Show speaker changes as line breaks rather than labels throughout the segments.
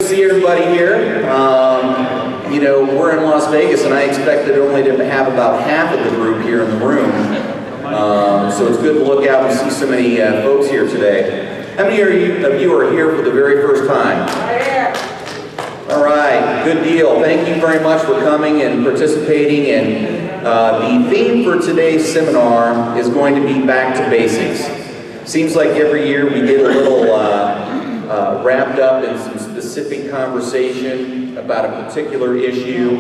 See everybody here. You know, we're in Las Vegas, and I expected only to have about half of the group here in the room. So it's good to look out and see so many folks here today. How many of you are here for the very first time? All right, good deal. Thank you very much for coming and participating. And the theme for today's seminar is going to be back to basics. Seems like every year we get a little wrapped up in some specific conversation about a particular issue,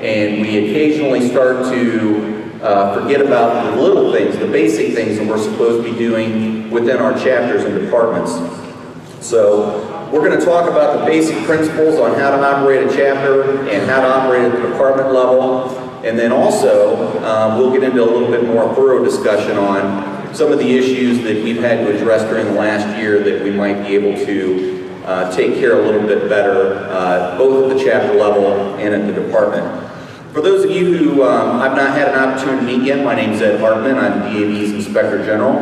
and we occasionally start to forget about the little things, the basic things that we're supposed to be doing within our chapters and departments. So we're going to talk about the basic principles on how to operate a chapter and how to operate at the department level, and then also we'll get into a little bit more thorough discussion on some of the issues that we've had to address during the last year that we might be able to take care a little bit better, both at the chapter level and at the department. For those of you who I've not had an opportunity to meet yet, my name is Hartmann. I'm DAV's Inspector General.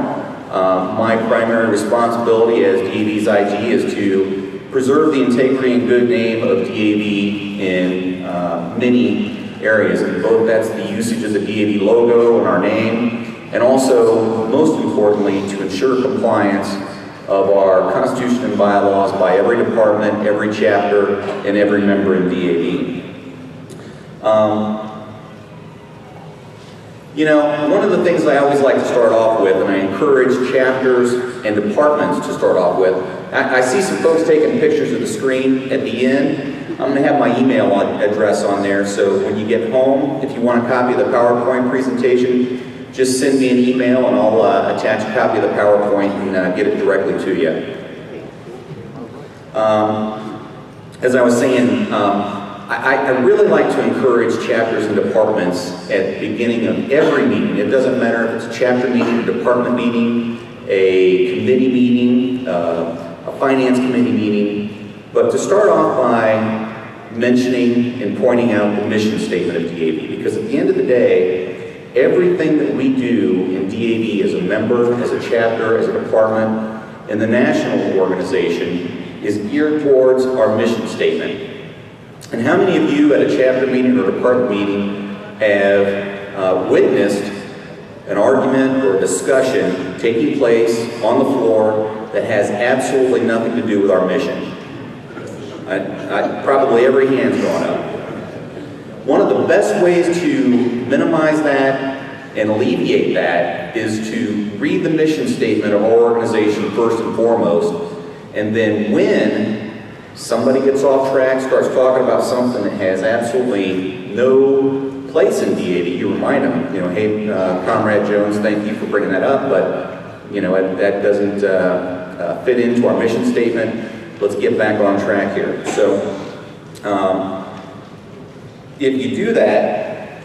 My primary responsibility as DAV's IG is to preserve the integrity and good name of DAV in many areas. And both that's the usage of the DAV logo and our name, and also, most importantly, to ensure compliance of our Constitution and bylaws by every department, every chapter, and every member in DAV. You know, one of the things I always like to start off with, and I encourage chapters and departments to start off with, I see some folks taking pictures of the screen at the end. I'm going to have my email address on there, so when you get home, if you want a copy of the PowerPoint presentation, just send me an email and I'll attach a copy of the PowerPoint and get it directly to you. As I was saying, I really like to encourage chapters and departments at the beginning of every meeting. It doesn't matter if it's a chapter meeting, a department meeting, a committee meeting, a finance committee meeting, but to start off by mentioning and pointing out the mission statement of DAV, because at the end of the day, everything that we do in DAV as a member, as a chapter, as a department, and the national organization is geared towards our mission statement. And how many of you at a chapter meeting or department meeting have witnessed an argument or a discussion taking place on the floor that has absolutely nothing to do with our mission? Probably every hand's gone up. One of the best ways to minimize that and alleviate that is to read the mission statement of our organization first and foremost, and then when somebody gets off track, starts talking about something that has absolutely no place in DAV, you remind them, you know, hey, Comrade Jones, thank you for bringing that up, but you know, that doesn't fit into our mission statement. Let's get back on track here. So, if you do that,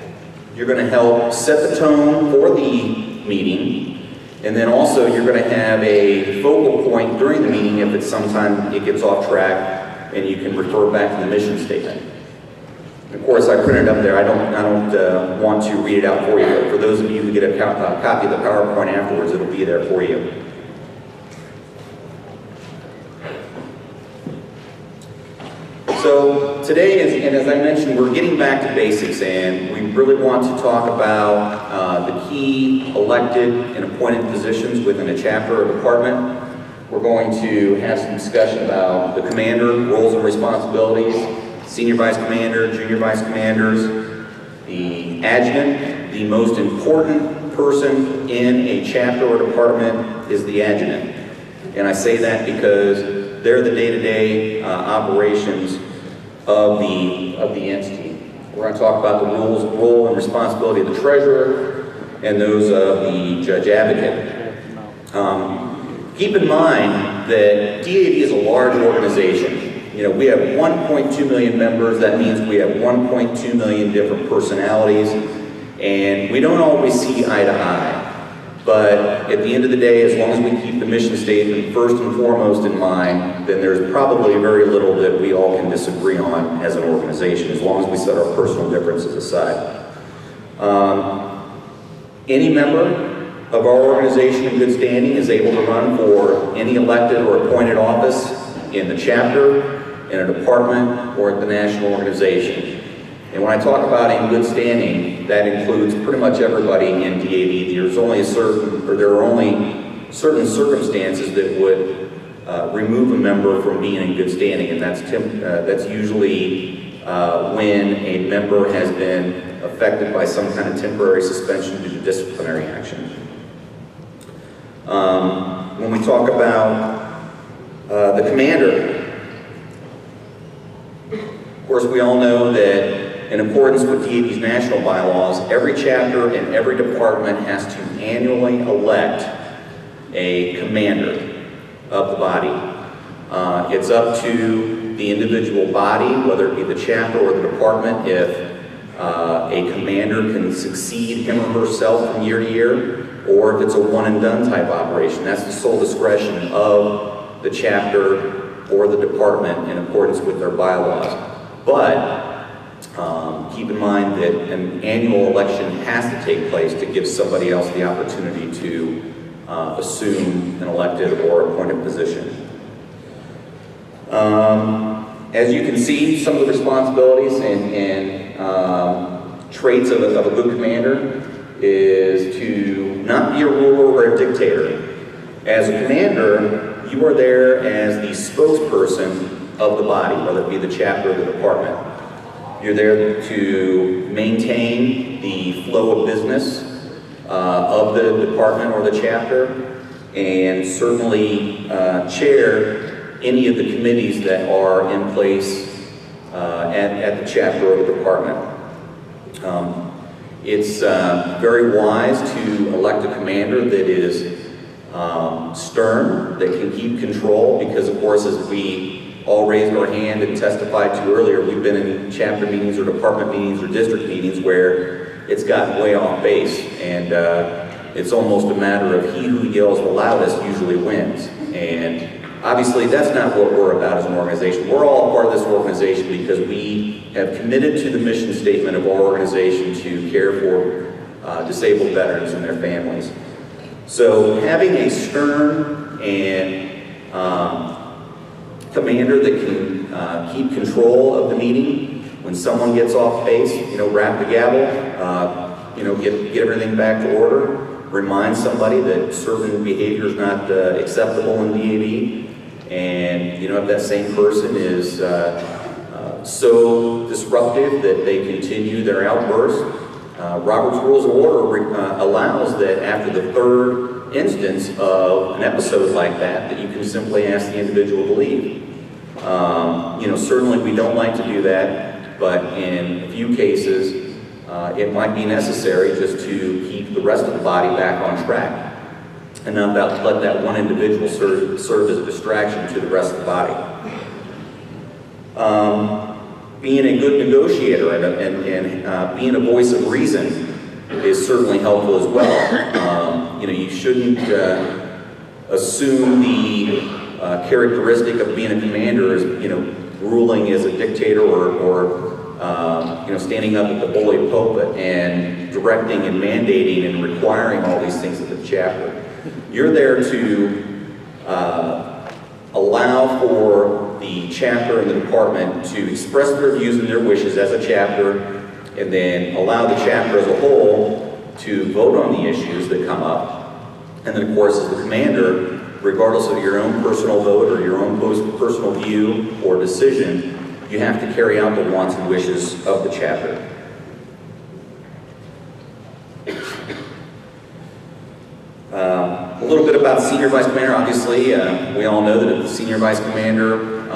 you're going to help set the tone for the meeting, and then also you're going to have a focal point during the meeting if it's sometime it gets off track, and you can refer back to the mission statement. Of course, I printed it up there. I don't want to read it out for you, but for those of you who get a copy of the PowerPoint afterwards, it'll be there for you. So today, and as I mentioned, we're getting back to basics, and we really want to talk about the key elected and appointed positions within a chapter or department. We're going to have some discussion about the commander, roles and responsibilities, senior vice commander, junior vice commanders, the adjutant. The most important person in a chapter or department is the adjutant. And I say that because they're the day-to-day operations of the entity. We're going to talk about the role and responsibility of the treasurer and those of the judge advocate. Keep in mind that DAV is a large organization. You know, we have 1.2 million members. That means we have 1.2 million different personalities, and we don't always see eye to eye. But at the end of the day, as long as we keep the mission statement first and foremost in mind, then there's probably very little that we all can disagree on as an organization, as long as we set our personal differences aside. Any member of our organization in good standing is able to run for any elected or appointed office in the chapter, in a department, or at the national organization. And when I talk about in good standing, that includes pretty much everybody in DAV. There are only certain circumstances that would remove a member from being in good standing, and that's usually when a member has been affected by some kind of temporary suspension due to disciplinary action. When we talk about the commander, of course we all know that in accordance with DAV's national bylaws, every chapter and every department has to annually elect a commander of the body. It's up to the individual body, whether it be the chapter or the department, if a commander can succeed him or herself from year to year, or if it's a one-and-done type operation. That's the sole discretion of the chapter or the department in accordance with their bylaws. But keep in mind that an annual election has to take place to give somebody else the opportunity to assume an elected or appointed position. As you can see, some of the responsibilities and traits of a good commander is to not be a ruler or a dictator. As a commander, you are there as the spokesperson of the body, whether it be the chapter or the department. You're there to maintain the flow of business of the department or the chapter, and certainly chair any of the committees that are in place at the chapter or the department. It's very wise to elect a commander that is stern, that can keep control, because of course, as we all raised our hand and testified to earlier, we've been in chapter meetings or department meetings or district meetings where it's gotten way off base, and it's almost a matter of he who yells the loudest usually wins. And obviously that's not what we're about as an organization. We're all a part of this organization because we have committed to the mission statement of our organization to care for disabled veterans and their families. So having a stern and commander that can keep control of the meeting, when someone gets off base, rap the gavel, get everything back to order, remind somebody that certain behavior is not acceptable in DAV, and if that same person is so disruptive that they continue their outbursts, Robert's Rules of Order allows that after the third instance of an episode like that you can simply ask the individual to leave. Certainly we don't like to do that, but in a few cases it might be necessary just to keep the rest of the body back on track and not let that one individual serve as a distraction to the rest of the body. Being a good negotiator and being a voice of reason is certainly helpful as well. You shouldn't assume the characteristic of being a commander is, ruling as a dictator or standing up at the bully pulpit and directing and mandating and requiring all these things of the chapter. You're there to allow for the chapter and the department to express their views and their wishes as a chapter, and then allow the chapter as a whole to vote on the issues that come up. And then of course, as the commander, regardless of your own personal vote or your own personal view or decision, you have to carry out the wants and wishes of the chapter. A little bit about Senior Vice Commander. Obviously, we all know that if the Senior Vice Commander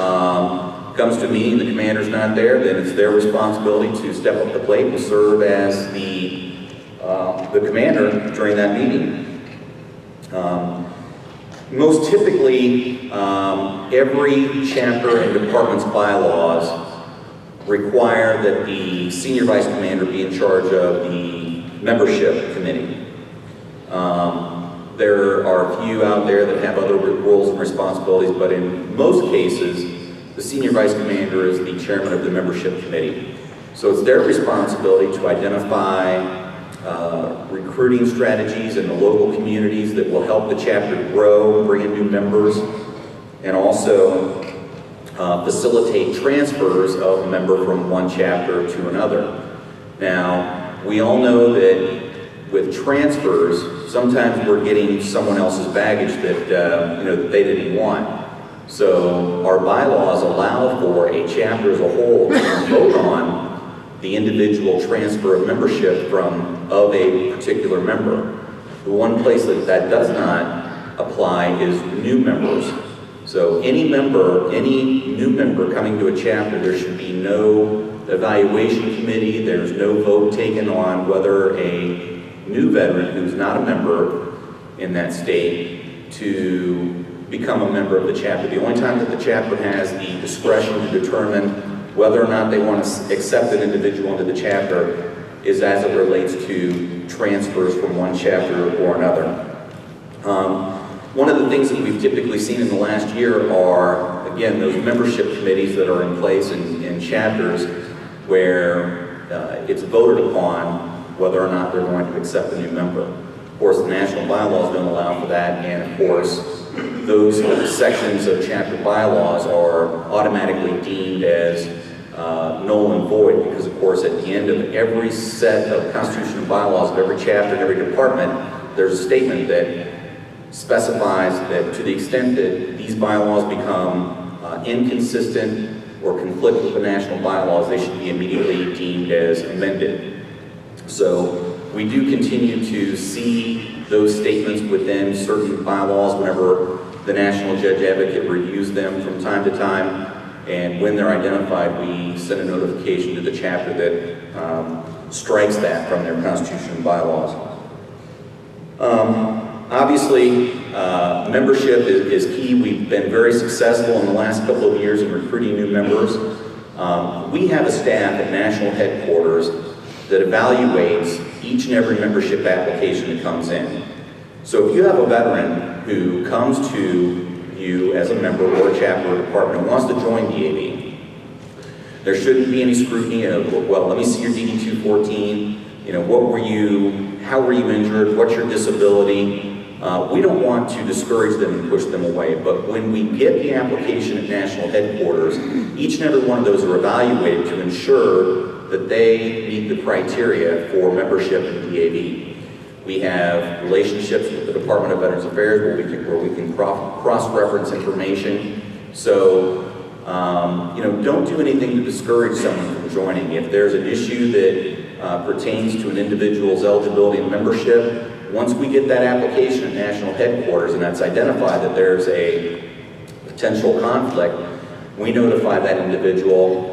comes to a meeting, the commander's not there, then it's their responsibility to step up to the plate and serve as the commander during that meeting. Most typically, every chapter and department's bylaws require that the Senior Vice Commander be in charge of the membership committee. There are a few out there that have other roles and responsibilities, but in most cases, the Senior Vice Commander is the chairman of the membership committee. So it's their responsibility to identify recruiting strategies in the local communities that will help the chapter grow, bring in new members, and also facilitate transfers of a member from one chapter to another. Now, we all know that with transfers, sometimes we're getting someone else's baggage that that they didn't want. So our bylaws allow for a chapter as a whole to vote on the individual transfer of membership of a particular member. The one place that does not apply is new members. So any new member coming to a chapter, there should be no evaluation committee, there's no vote taken on whether a new veteran who's not a member in that state to become a member of the chapter. The only time that the chapter has the discretion to determine whether or not they want to accept an individual into the chapter is as it relates to transfers from one chapter or another. One of the things that we've typically seen in the last year are, again, those membership committees that are in place in chapters where it's voted upon whether or not they're going to accept a new member. Of course, the national bylaws don't allow for that, and of course, those sections of chapter bylaws are automatically deemed as null and void because, of course, at the end of every set of constitutional bylaws of every chapter and every department, there's a statement that specifies that to the extent that these bylaws become inconsistent or conflict with the national bylaws, they should be immediately deemed as amended. So we do continue to see those statements within certain bylaws whenever the National Judge Advocate reviews them from time to time, and when they're identified, we send a notification to the chapter that strikes that from their constitutional bylaws. Obviously, membership is key. We've been very successful in the last couple of years in recruiting new members. We have a staff at national headquarters that evaluates each and every membership application that comes in. So if you have a veteran who comes to you as a member or a chapter or department and wants to join DAV, there shouldn't be any scrutiny of, well, let me see your DD-214, how were you injured, what's your disability? We don't want to discourage them and push them away, but when we get the application at national headquarters, each and every one of those are evaluated to ensure that they meet the criteria for membership in DAV. We have relationships with the Department of Veterans Affairs where we can cross-reference information. So, don't do anything to discourage someone from joining. If there's an issue that pertains to an individual's eligibility and membership, once we get that application at national headquarters and that's identified that there's a potential conflict, we notify that individual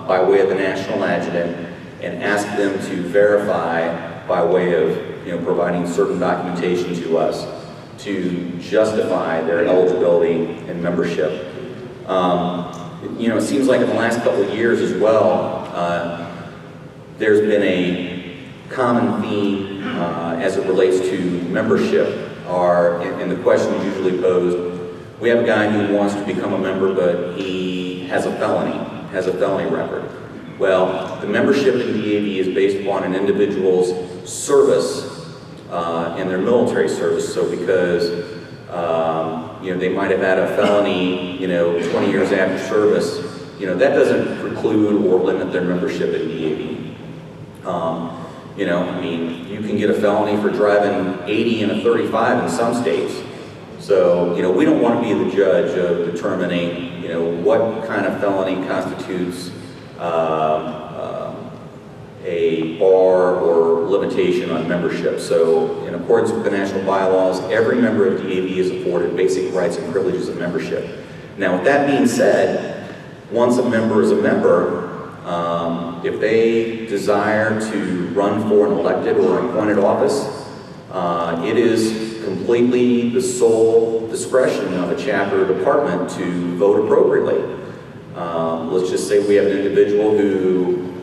by way of the national adjutant and ask them to verify by way of providing certain documentation to us to justify their eligibility and membership. It seems like in the last couple of years as well, there's been a common theme as it relates to membership, and the question is usually posed, we have a guy who wants to become a member, but he has a felony record. Well, the membership in DAV is based upon an individual's service and their military service. So because they might have had a felony, 20 years after service, that doesn't preclude or limit their membership in DAV. You can get a felony for driving 80 in a 35 in some states. So, we don't want to be the judge of determining, what kind of felony constitutes a bar or limitation on membership. So, in accordance with the national bylaws, every member of DAV is afforded basic rights and privileges of membership. Now, with that being said, once a member is a member, if they desire to run for an elected or appointed office, it is completely the sole discretion of a chapter or department to vote appropriately. Let's just say we have an individual who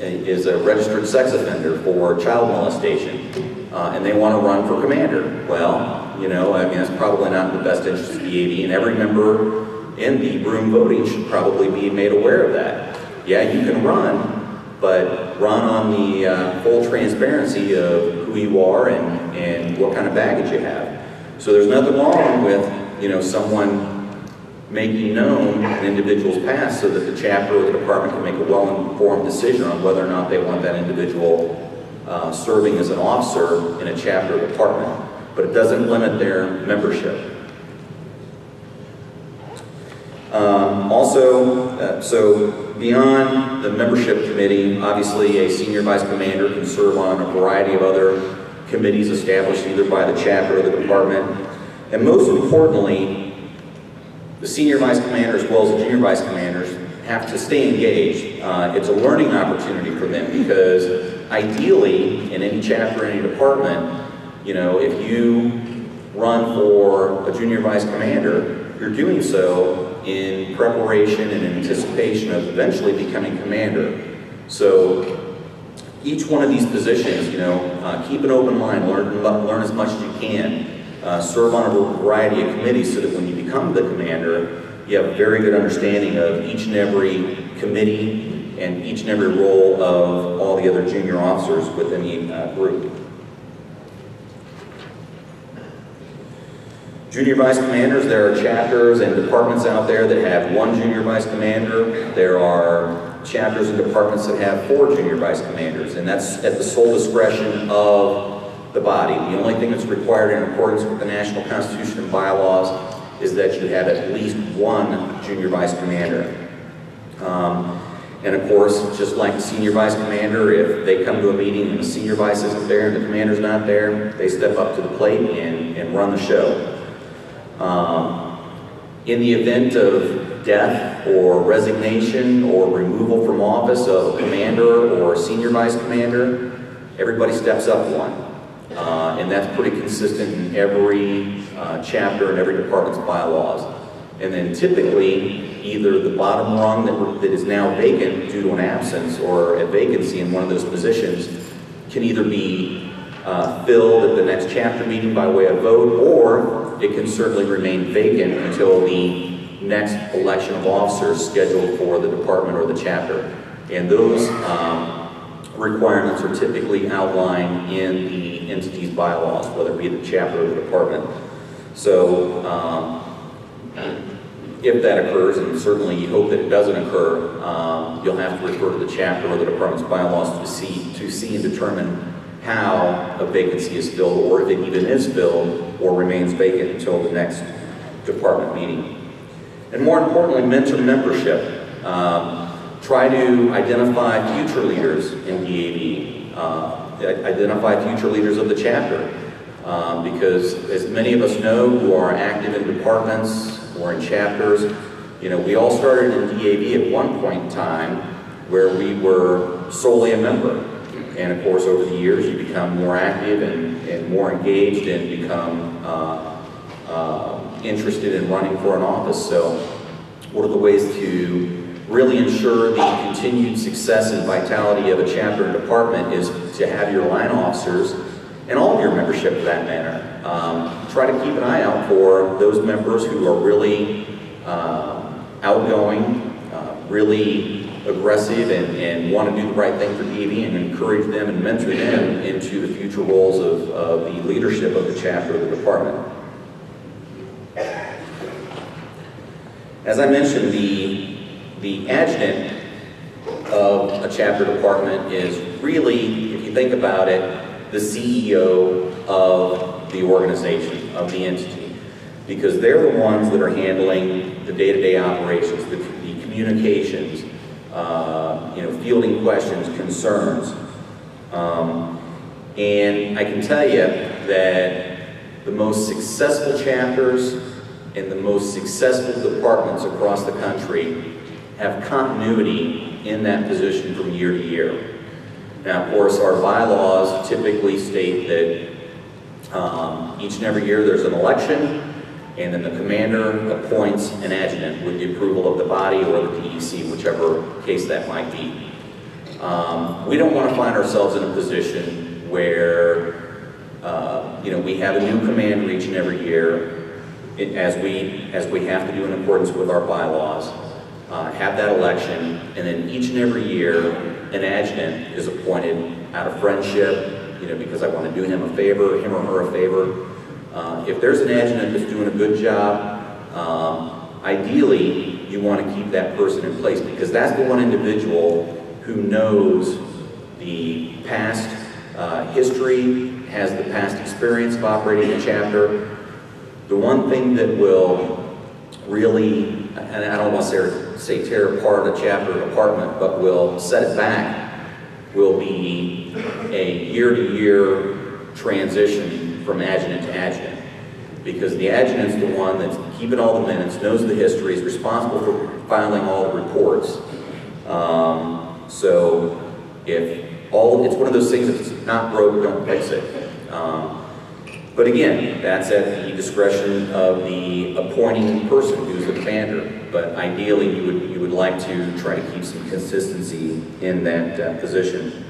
is a registered sex offender for child molestation, and they want to run for commander. Well, that's probably not in the best interest of DAV, and every member in the room voting should probably be made aware of that. Yeah, you can run, but run on the full transparency of who you are and what kind of baggage you have. So there's nothing wrong with, someone making known an individual's past so that the chapter or the department can make a well-informed decision on whether or not they want that individual serving as an officer in a chapter or department. But it doesn't limit their membership. So beyond the membership committee, obviously a senior vice commander can serve on a variety of other committees established either by the chapter or the department. And most importantly, the senior vice commander as well as the junior vice commanders have to stay engaged. It's a learning opportunity for them because ideally in any chapter, any department, if you run for a junior vice commander, you're doing so in preparation and in anticipation of eventually becoming commander. So each one of these positions, keep an open mind, learn as much as you can, serve on a variety of committees so that when you become the commander, you have a very good understanding of each and every committee and each and every role of all the other junior officers within the group. Junior vice commanders, there are chapters and departments out there that have one junior vice commander. There are chapters and departments that have 4 junior vice commanders, and that's at the sole discretion of the body. The only thing that's required in accordance with the National Constitution and bylaws is that you have at least 1 junior vice commander. And of course, just like the senior vice commander, if they come to a meeting and the senior vice isn't there and the commander's not there, they step up to the plate and run the show. In the event of death or resignation or removal from office of a commander or a senior vice commander, everybody steps up 1. And that's pretty consistent in every chapter and every department's bylaws. And then typically, either the bottom rung that is now vacant due to an absence or a vacancy in one of those positions can either be filled at the next chapter meeting by way of vote, or it can certainly remain vacant until the next election of officers scheduled for the department or the chapter. And those requirements are typically outlined in the entity's bylaws, whether it be the chapter or the department. So if that occurs, and certainly you hope that it doesn't occur, you'll have to refer to the chapter or the department's bylaws to see and determine how a vacancy is filled, or if it even is filled or remains vacant until the next department meeting. And more importantly, mentor membership. Try to identify future leaders in DAV. Identify future leaders of the chapter. Because as many of us know who are active in departments or in chapters, we all started in DAV at one point in time where we were solely a member. And of course, over the years, you become more active and more engaged and become interested in running for an office. So what are the ways to really ensure the continued success and vitality of a chapter and department is to have your line officers, and all of your membership for that matter, try to keep an eye out for those members who are really outgoing, really aggressive and want to do the right thing for DAV, and encourage them and mentor them into the future roles of the leadership of the chapter or the department. As I mentioned, the adjutant of a chapter department is really, if you think about it, the CEO of the organization, of the entity, because they're the ones that are handling the day-to-day operations, the communications, fielding questions, concerns. And I can tell you that the most successful chapters and the most successful departments across the country have continuity in that position from year to year. Now, of course, our bylaws typically state that each and every year there's an election, and then the commander appoints an adjutant with the approval of the body or the PEC, whichever case that might be. We don't want to find ourselves in a position where we have a new commander each and every year, as we have to do in accordance with our bylaws, have that election, and then each and every year an adjutant is appointed out of friendship, because I want to do him or her a favor. If there's an adjutant that's doing a good job, Ideally, you want to keep that person in place because that's the one individual who knows the past history, has the past experience of operating a chapter. The one thing that will really, and I don't want to say tear apart a chapter or department, but will set it back, will be a year-to-year transition from adjutant to adjutant. Because the adjutant's the one that's keeping all the minutes, knows the history, is responsible for filing all the reports. So it's one of those things, if it's not broke, don't fix it. But again, that's at the discretion of the appointing person who's the commander. But ideally, you would like to try to keep some consistency in that position.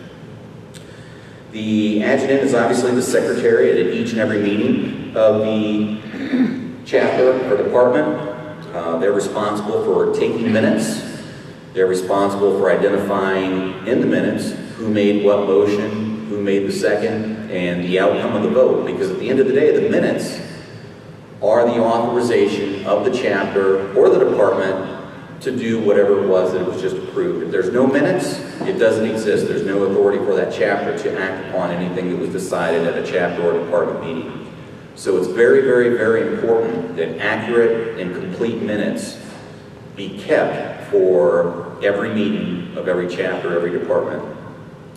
The adjutant is obviously the secretary at each and every meeting of the chapter or department. They're responsible for taking minutes. They're responsible for identifying in the minutes who made what motion, who made the second, and the outcome of the vote. Because at the end of the day, the minutes are the authorization of the chapter or the department to do whatever it was that it was just approved. If there's no minutes, it doesn't exist. There's no authority for that chapter to act upon anything that was decided at a chapter or department meeting. So it's very, very, very important that accurate and complete minutes be kept for every meeting of every chapter, every department.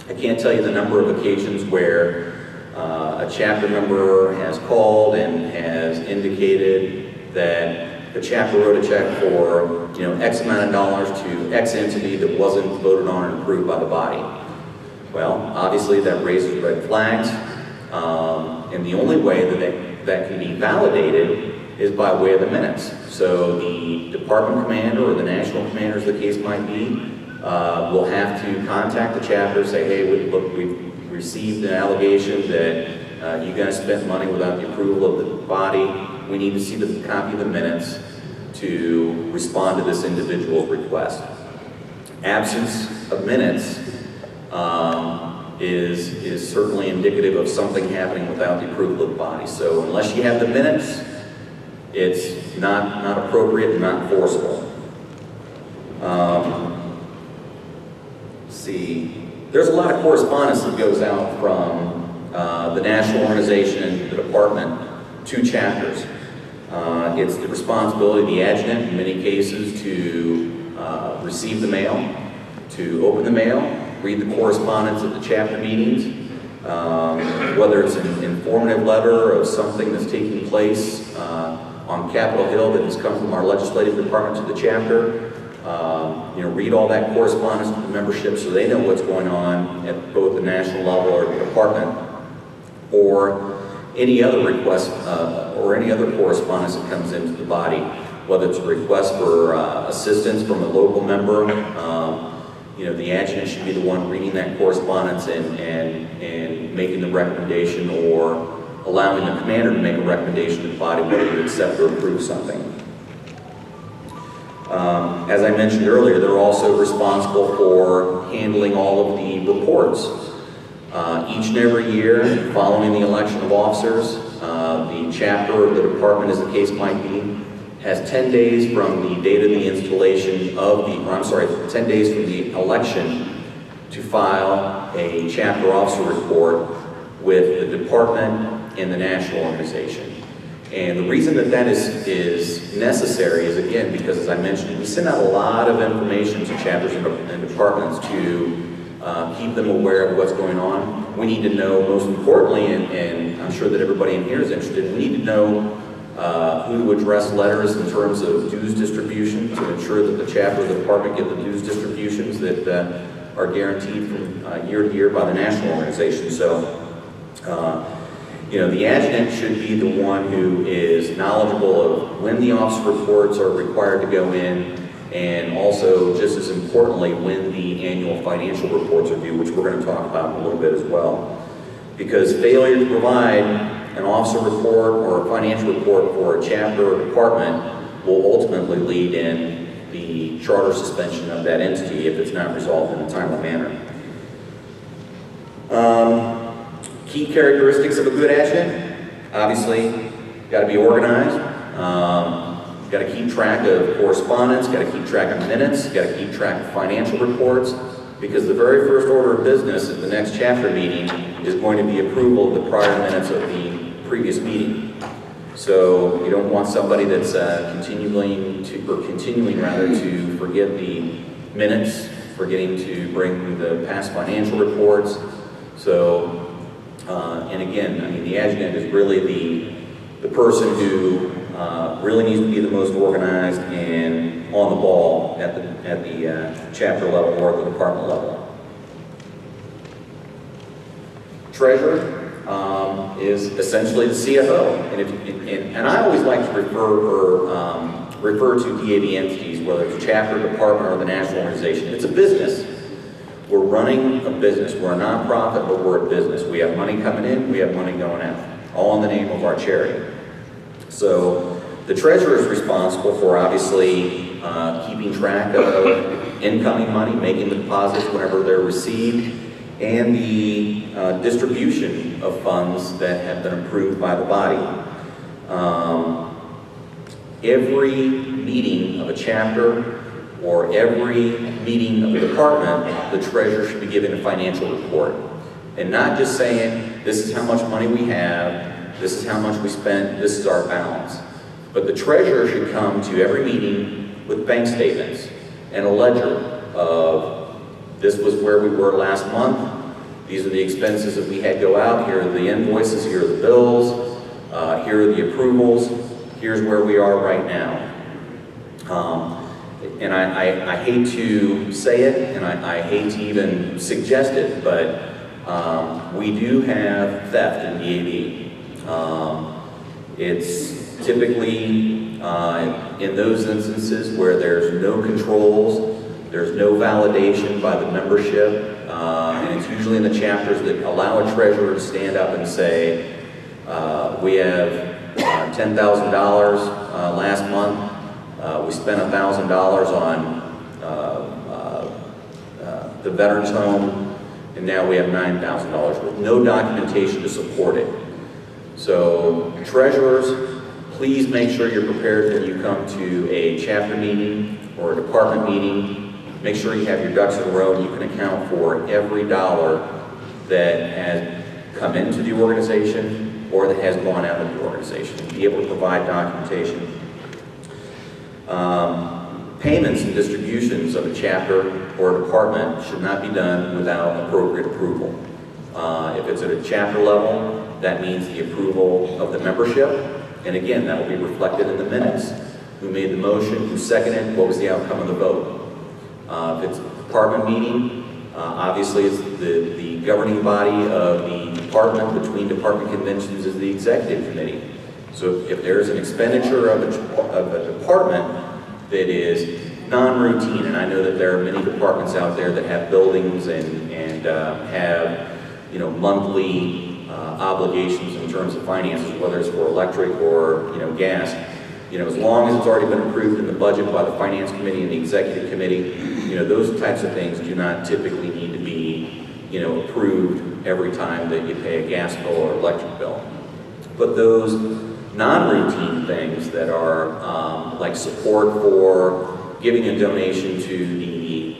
I can't tell you the number of occasions where a chapter member has called and has indicated that the chapter wrote a check for X amount of dollars to X entity that wasn't voted on and approved by the body. Well, obviously that raises red flags, and the only way that can be validated is by way of the minutes. So the department commander or the national commander, as the case might be, will have to contact the chapter, say, hey, look, we've received an allegation that you guys spent money without the approval of the body. We need to see the copy of the minutes to respond to this individual's request. Absence of minutes is certainly indicative of something happening without the approval of the body. So unless you have the minutes, it's not appropriate and not enforceable. There's a lot of correspondence that goes out from the national organization and the department to chapters. It's the responsibility of the adjutant in many cases to receive the mail, to open the mail, read the correspondence at the chapter meetings, whether it's an informative letter of something that's taking place on Capitol Hill that has come from our legislative department to the chapter. Read all that correspondence to the membership so they know what's going on at both the national level or the department, or any other request or any other correspondence that comes into the body, whether it's a request for assistance from a local member. The adjutant should be the one reading that correspondence and making the recommendation, or allowing the commander to make a recommendation to the body whether to accept or approve something. As I mentioned earlier, they're also responsible for handling all of the reports. Each and every year, following the election of officers, the chapter or the department, as the case might be, has 10 days from the date of the installation of 10 days from the election to file a chapter officer report with the department and the national organization. And the reason that is necessary is, again, because, as I mentioned, we send out a lot of information to chapters and departments to keep them aware of what's going on. We need to know, most importantly, and I'm sure that everybody in here is interested, we need to know who to address letters in terms of dues distribution to ensure that the chapter or the department get the dues distributions that are guaranteed from year to year by the national organization. So, the adjutant should be the one who is knowledgeable of when the officer reports are required to go in, and also, just as importantly, when the annual financial reports are due, which we're going to talk about in a little bit as well. Because failure to provide an officer report or a financial report for a chapter or department will ultimately lead in the charter suspension of that entity if it's not resolved in a timely manner. Key characteristics of a good adjutant: obviously, got to be organized. Got to keep track of correspondence, got to keep track of minutes, got to keep track of financial reports, because the very first order of business at the next chapter meeting is going to be approval of the prior minutes of the previous meeting. So you don't want somebody that's continuing to forget the minutes, forgetting to bring the past financial reports. So, and again, I mean, the adjutant is really the person who really needs to be the most organized and on the ball at the chapter level or at the department level. Treasurer is essentially the CFO, and I always like to refer to DAV entities, whether it's a chapter, department, or the national organization. It's a business. We're running a business. We're a nonprofit, but we're a business. We have money coming in, we have money going out, all in the name of our charity. So the treasurer is responsible for obviously keeping track of incoming money, making the deposits whenever they're received, and the distribution of funds that have been approved by the body. Every meeting of a chapter or every meeting of a department, the treasurer should be given a financial report. And not just saying, this is how much money we have, this is how much we spent, this is our balance. But the treasurer should come to every meeting with bank statements and a ledger of, this was where we were last month, these are the expenses that we had go out, here are the invoices, here are the bills, here are the approvals, here's where we are right now. And I hate to say it, and I hate to even suggest it, but we do have theft in DAV. It's typically in those instances where there's no controls, there's no validation by the membership, and it's usually in the chapters that allow a treasurer to stand up and say, we have $10,000 last month, we spent $1,000 on the veterans home, and now we have $9,000 with no documentation to support it. So treasurers, please make sure you're prepared when you come to a chapter meeting or a department meeting. Make sure you have your ducks in a row and you can account for every dollar that has come into the organization or that has gone out of the organization. Be able to provide documentation. Payments and distributions of a chapter or a department should not be done without appropriate approval. If it's at a chapter level, that means the approval of the membership, and again, that will be reflected in the minutes. Who made the motion, who seconded, what was the outcome of the vote? If it's a department meeting, obviously it's the governing body of the department between department conventions is the executive committee. So if there's an expenditure of a department that is non-routine, and I know that there are many departments out there that have buildings and have monthly obligations in terms of finances, whether it's for electric or gas. As long as it's already been approved in the budget by the finance committee and the executive committee, those types of things do not typically need to be approved every time that you pay a gas bill or electric bill. But those non-routine things that are like support for giving a donation to the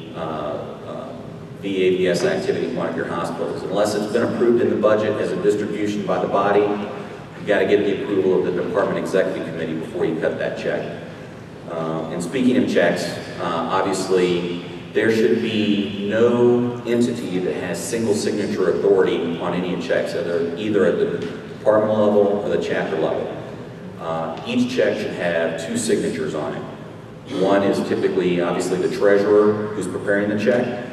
VAVS activity in one of your hospitals, unless it's been approved in the budget as a distribution by the body, you've got to get the approval of the department executive committee before you cut that check. And speaking of checks, obviously there should be no entity that has single signature authority on any checks, either at the department level or the chapter level. Each check should have two signatures on it. One is typically, obviously, the treasurer who's preparing the check,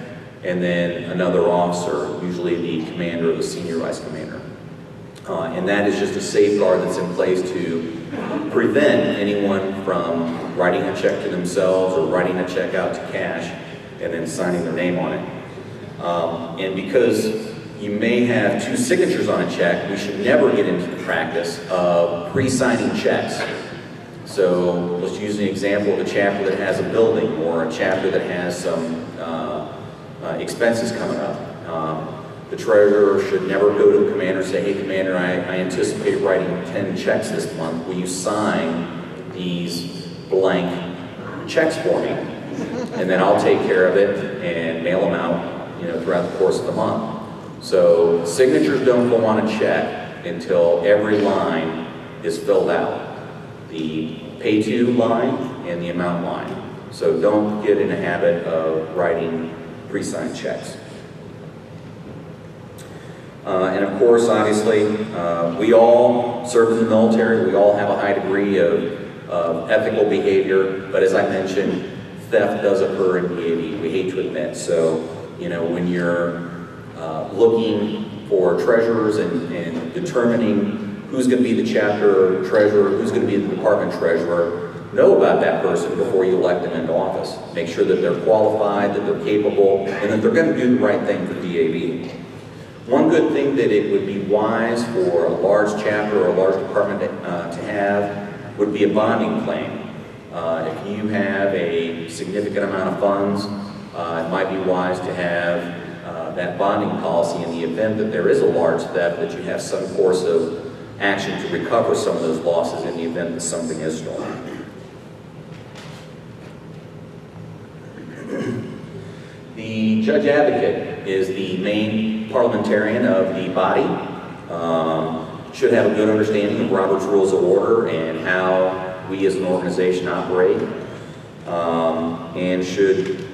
and then another officer, usually the commander or the senior vice commander. And that is just a safeguard that's in place to prevent anyone from writing a check to themselves or writing a check out to cash and then signing their name on it. And because you may have two signatures on a check, we should never get into the practice of pre-signing checks. So let's use an example of a chapter that has a building or a chapter that has some expenses coming up. The treasurer should never go to the commander and say, hey commander, I anticipate writing 10 checks this month. Will you sign these blank checks for me, and then I'll take care of it and mail them out, you know, throughout the course of the month. So signatures don't go on a check until every line is filled out. The pay to line and the amount line. So don't get in a habit of writing pre-signed checks. And of course, obviously, we all serve in the military. We all have a high degree of ethical behavior, but as I mentioned, theft does occur in DAV. We hate to admit. So, you know, when you're looking for treasurers and determining who's going to be the chapter treasurer, who's going to be the department treasurer, know about that person before you elect them into office. Make sure that they're qualified, that they're capable, and that they're going to do the right thing for DAV. One good thing that it would be wise for a large chapter or a large department to have would be a bonding claim. If you have a significant amount of funds, it might be wise to have that bonding policy in the event that there is a large theft, that you have some course of action to recover some of those losses in the event that something is stolen. The judge advocate is the main parliamentarian of the body. Should have a good understanding of Robert's Rules of Order and how we as an organization operate. And should,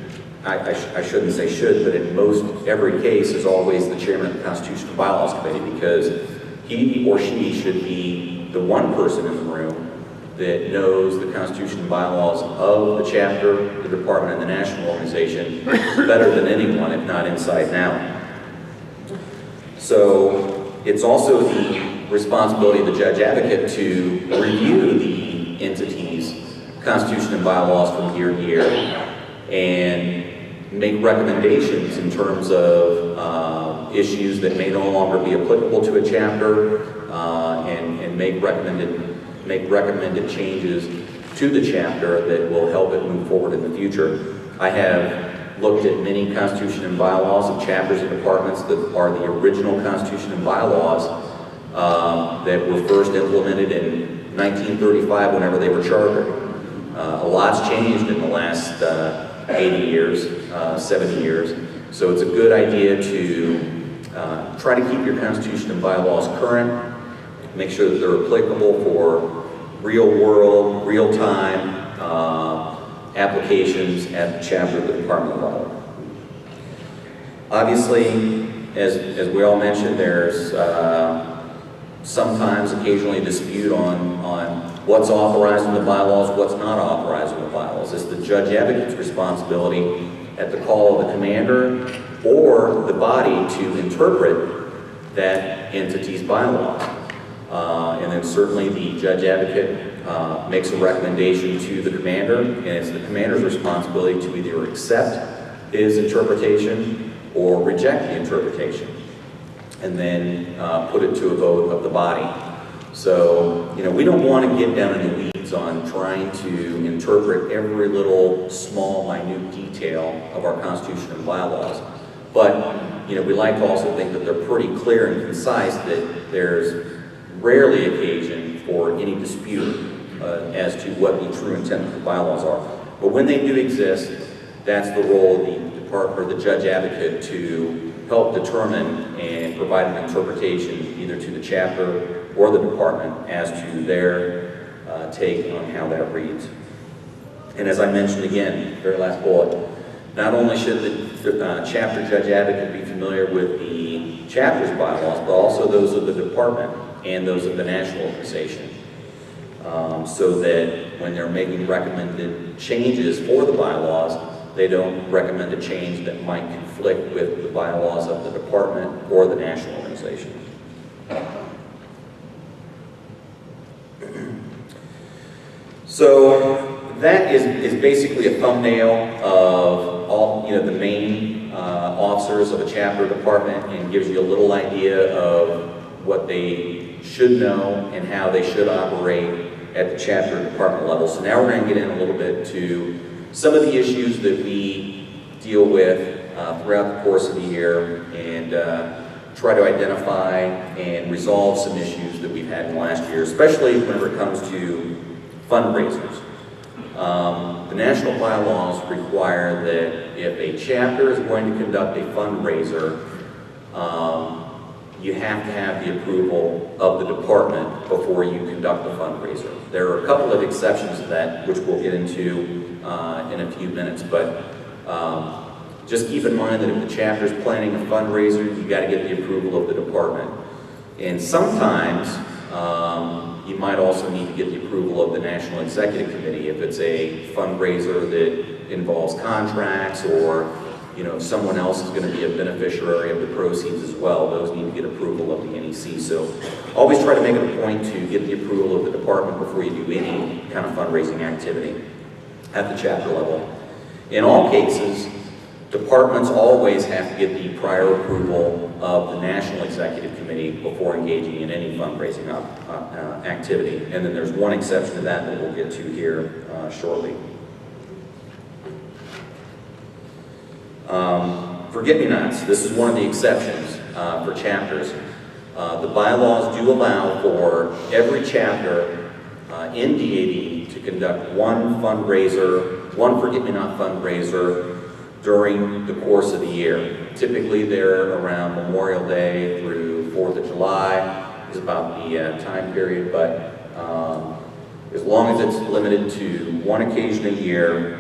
I shouldn't say should, but in most every case is always the chairman of the Constitution and Bylaws Committee, because he or she should be the one person in the room that knows the Constitution and bylaws of the chapter, the department, and the national organization better than anyone, if not inside and out. So it's also the responsibility of the judge advocate to review the entity's Constitution and bylaws from year to year and make recommendations in terms of issues that may no longer be applicable to a chapter, and make recommended changes to the chapter that will help it move forward in the future. I have looked at many Constitution and bylaws of chapters and departments that are the original Constitution and bylaws that were first implemented in 1935 whenever they were chartered. A lot's changed in the last 80 years, 70 years, so it's a good idea to try to keep your Constitution and bylaws current. Make sure that they're applicable for real-world, real-time applications at the chapter of the department level. Obviously, as we all mentioned, there's sometimes, occasionally, a dispute on what's authorized in the bylaws, what's not authorized in the bylaws. It's the judge advocate's responsibility at the call of the commander or the body to interpret that entity's bylaws. And then certainly the judge advocate makes a recommendation to the commander, and it's the commander's responsibility to either accept his interpretation or reject the interpretation, and then put it to a vote of the body. So, you know, we don't want to get down in the weeds on trying to interpret every little small, minute detail of our Constitution and bylaws. But, you know, we like to also think that they're pretty clear and concise, that there's rarely occasion for any dispute as to what the true intent of the bylaws are. But when they do exist, that's the role of the department or the judge advocate to help determine and provide an interpretation either to the chapter or the department as to their take on how that reads. And as I mentioned again, very last bullet, not only should the chapter judge advocate be familiar with the chapter's bylaws, but also those of the department and those of the national organization, so that when they're making recommended changes for the bylaws, they don't recommend a change that might conflict with the bylaws of the department or the national organization. So that is basically a thumbnail of all, you know, the main officers of a chapter department, and gives you a little idea of what they should know and how they should operate at the chapter department level. So now we're going to get in a little bit to some of the issues that we deal with throughout the course of the year, and try to identify and resolve some issues that we've had in the last year, especially whenever it comes to fundraisers. The national bylaws require that if a chapter is going to conduct a fundraiser, you have to have the approval of the department before you conduct the fundraiser. There are a couple of exceptions to that, which we'll get into in a few minutes, but just keep in mind that if the chapter is planning a fundraiser, you've got to get the approval of the department. And sometimes you might also need to get the approval of the National Executive Committee if it's a fundraiser that involves contracts, or someone else is going to be a beneficiary of the proceeds as well. Those need to get approval of the NEC. So always try to make it a point to get the approval of the department before you do any kind of fundraising activity at the chapter level. In all cases, departments always have to get the prior approval of the National Executive Committee before engaging in any fundraising activity. And then there's one exception to that we'll get to here shortly. Forget-me-nots. This is one of the exceptions for chapters. The bylaws do allow for every chapter in DAV to conduct one forget-me-not fundraiser during the course of the year. Typically they're around Memorial Day through 4th of July is about the time period, but as long as it's limited to one occasion a year,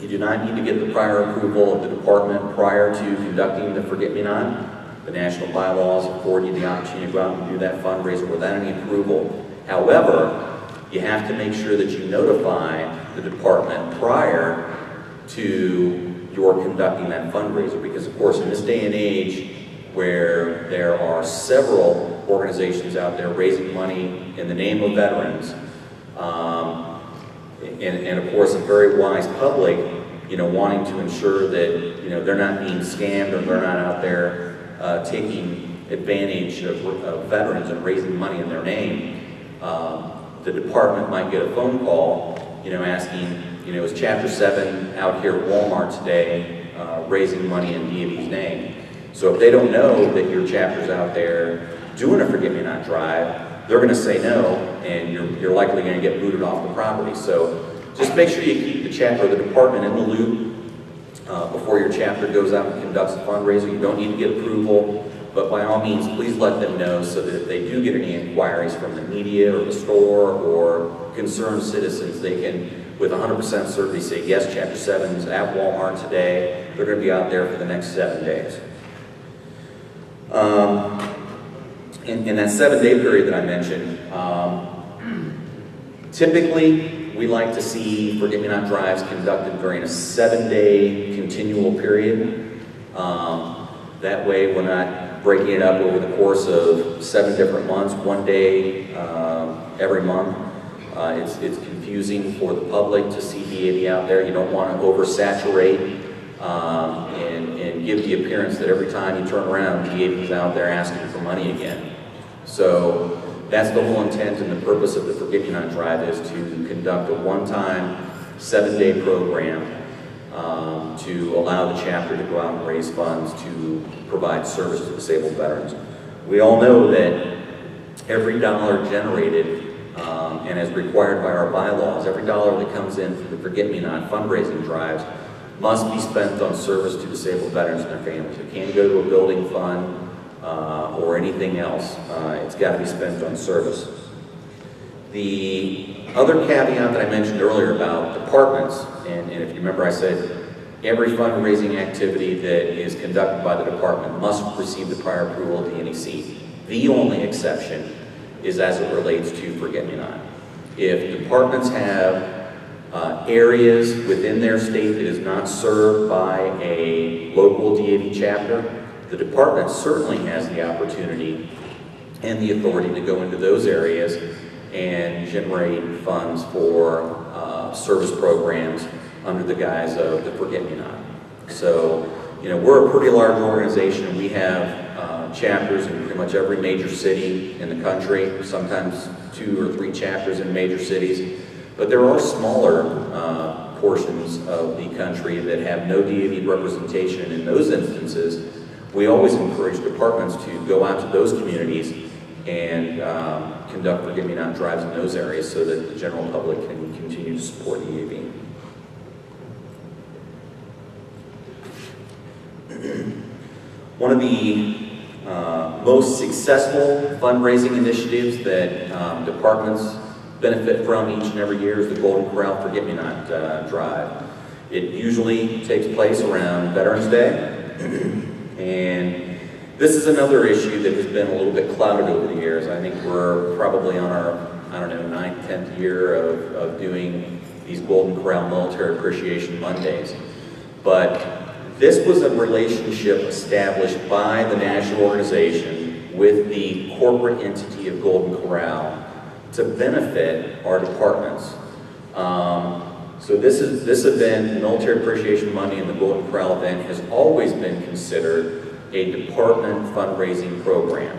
you do not need to get the prior approval of the department prior to conducting the forget-me-not. The national bylaws afford you the opportunity to go out and do that fundraiser without any approval. However, you have to make sure that you notify the department prior to your conducting that fundraiser, because of course in this day and age where there are several organizations out there raising money in the name of veterans, and of course a very wise public, wanting to ensure that they're not being scammed, or they're not out there taking advantage of veterans and raising money in their name. The department might get a phone call, asking, is Chapter 7 out here at Walmart today raising money in DAV's name? So if they don't know that your chapter's out there doing a forget-me-not drive, they're going to say no, and you're likely going to get booted off the property. So just make sure you keep the chapter or the department in the loop before your chapter goes out and conducts a fundraiser. You don't need to get approval, but by all means, please let them know so that if they do get any inquiries from the media or the store or concerned citizens, they can, with 100% certainty, say, yes, Chapter 7 is at Walmart today. They're going to be out there for the next 7 days. In that 7-day period that I mentioned, typically we like to see forget-me-not drives conducted during a 7-day continual period. That way we're not breaking it up over the course of 7 different months, 1 day every month. It's confusing for the public to see DAV out there. You don't want to oversaturate and give the appearance that every time you turn around, DAV is out there asking for money again. So that's the whole intent and the purpose of the Forget-Me-Not Drive, is to conduct a one-time 7-day program to allow the chapter to go out and raise funds to provide service to disabled veterans. We all know that every dollar generated, and as required by our bylaws, every dollar that comes in from the Forget-Me-Not fundraising drives must be spent on service to disabled veterans and their families. It can't go to a building fund or anything else. It's got to be spent on service. The other caveat that I mentioned earlier about departments, and if you remember I said every fundraising activity that is conducted by the department must receive the prior approval of the NEC. The only exception is as it relates to Forget-Me-Not. If departments have areas within their state that is not served by a local DAV chapter, the department certainly has the opportunity and the authority to go into those areas and generate funds for service programs under the guise of the Forget-Me-Not. So, we're a pretty large organization. We have chapters in pretty much every major city in the country, sometimes 2 or 3 chapters in major cities. But there are smaller portions of the country that have no DAV representation. In those instances, we always encourage departments to go out to those communities and conduct forget-me-not drives in those areas so that the general public can continue to support DAV. One of the most successful fundraising initiatives that departments benefit from each and every year is the Golden Corral Forget-Me-Not Drive. It usually takes place around Veterans Day, and this is another issue that has been a little bit clouded over the years. I think we're probably on our, 9th, 10th year of doing these Golden Corral Military Appreciation Mondays. But this was a relationship established by the national organization with the corporate entity of Golden Corral to benefit our departments. So this event, the Military Appreciation Monday and the Golden Corral event, has always been considered a department fundraising program.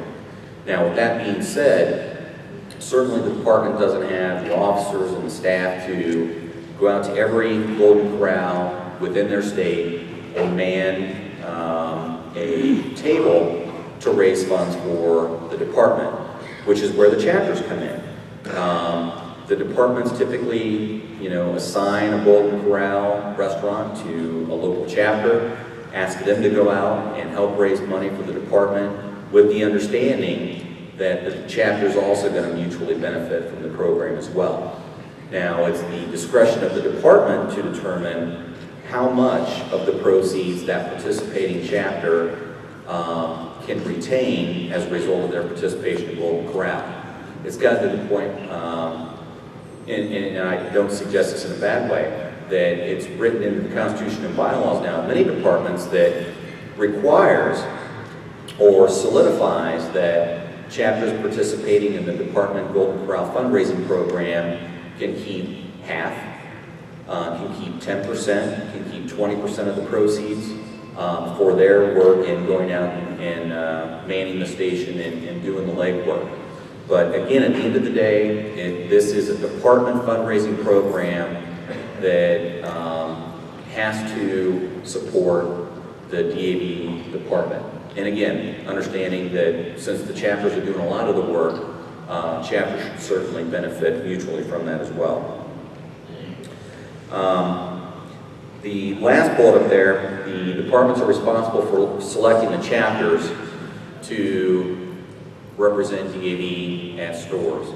Now, with that being said, certainly the department doesn't have the officers and the staff to go out to every Golden Corral within their state and man a table to raise funds for the department, which is where the chapters come in. The departments typically, assign a Golden Corral restaurant to a local chapter, ask them to go out and help raise money for the department with the understanding that the chapter is also going to mutually benefit from the program as well. Now, it's the discretion of the department to determine how much of the proceeds that participating chapter can retain as a result of their participation in Golden Corral. It's gotten to the point, and I don't suggest this in a bad way, that it's written into the Constitution and bylaws now in many departments that requires or solidifies that chapters participating in the department Golden Corral fundraising program can keep half, can keep 10%, can keep 20% of the proceeds for their work in going out and manning the station and doing the legwork. But again, at the end of the day, this is a department fundraising program that has to support the DAV department. And again, understanding that since the chapters are doing a lot of the work, chapters should certainly benefit mutually from that as well. The last bullet up there, the departments are responsible for selecting the chapters to represent DAV at stores.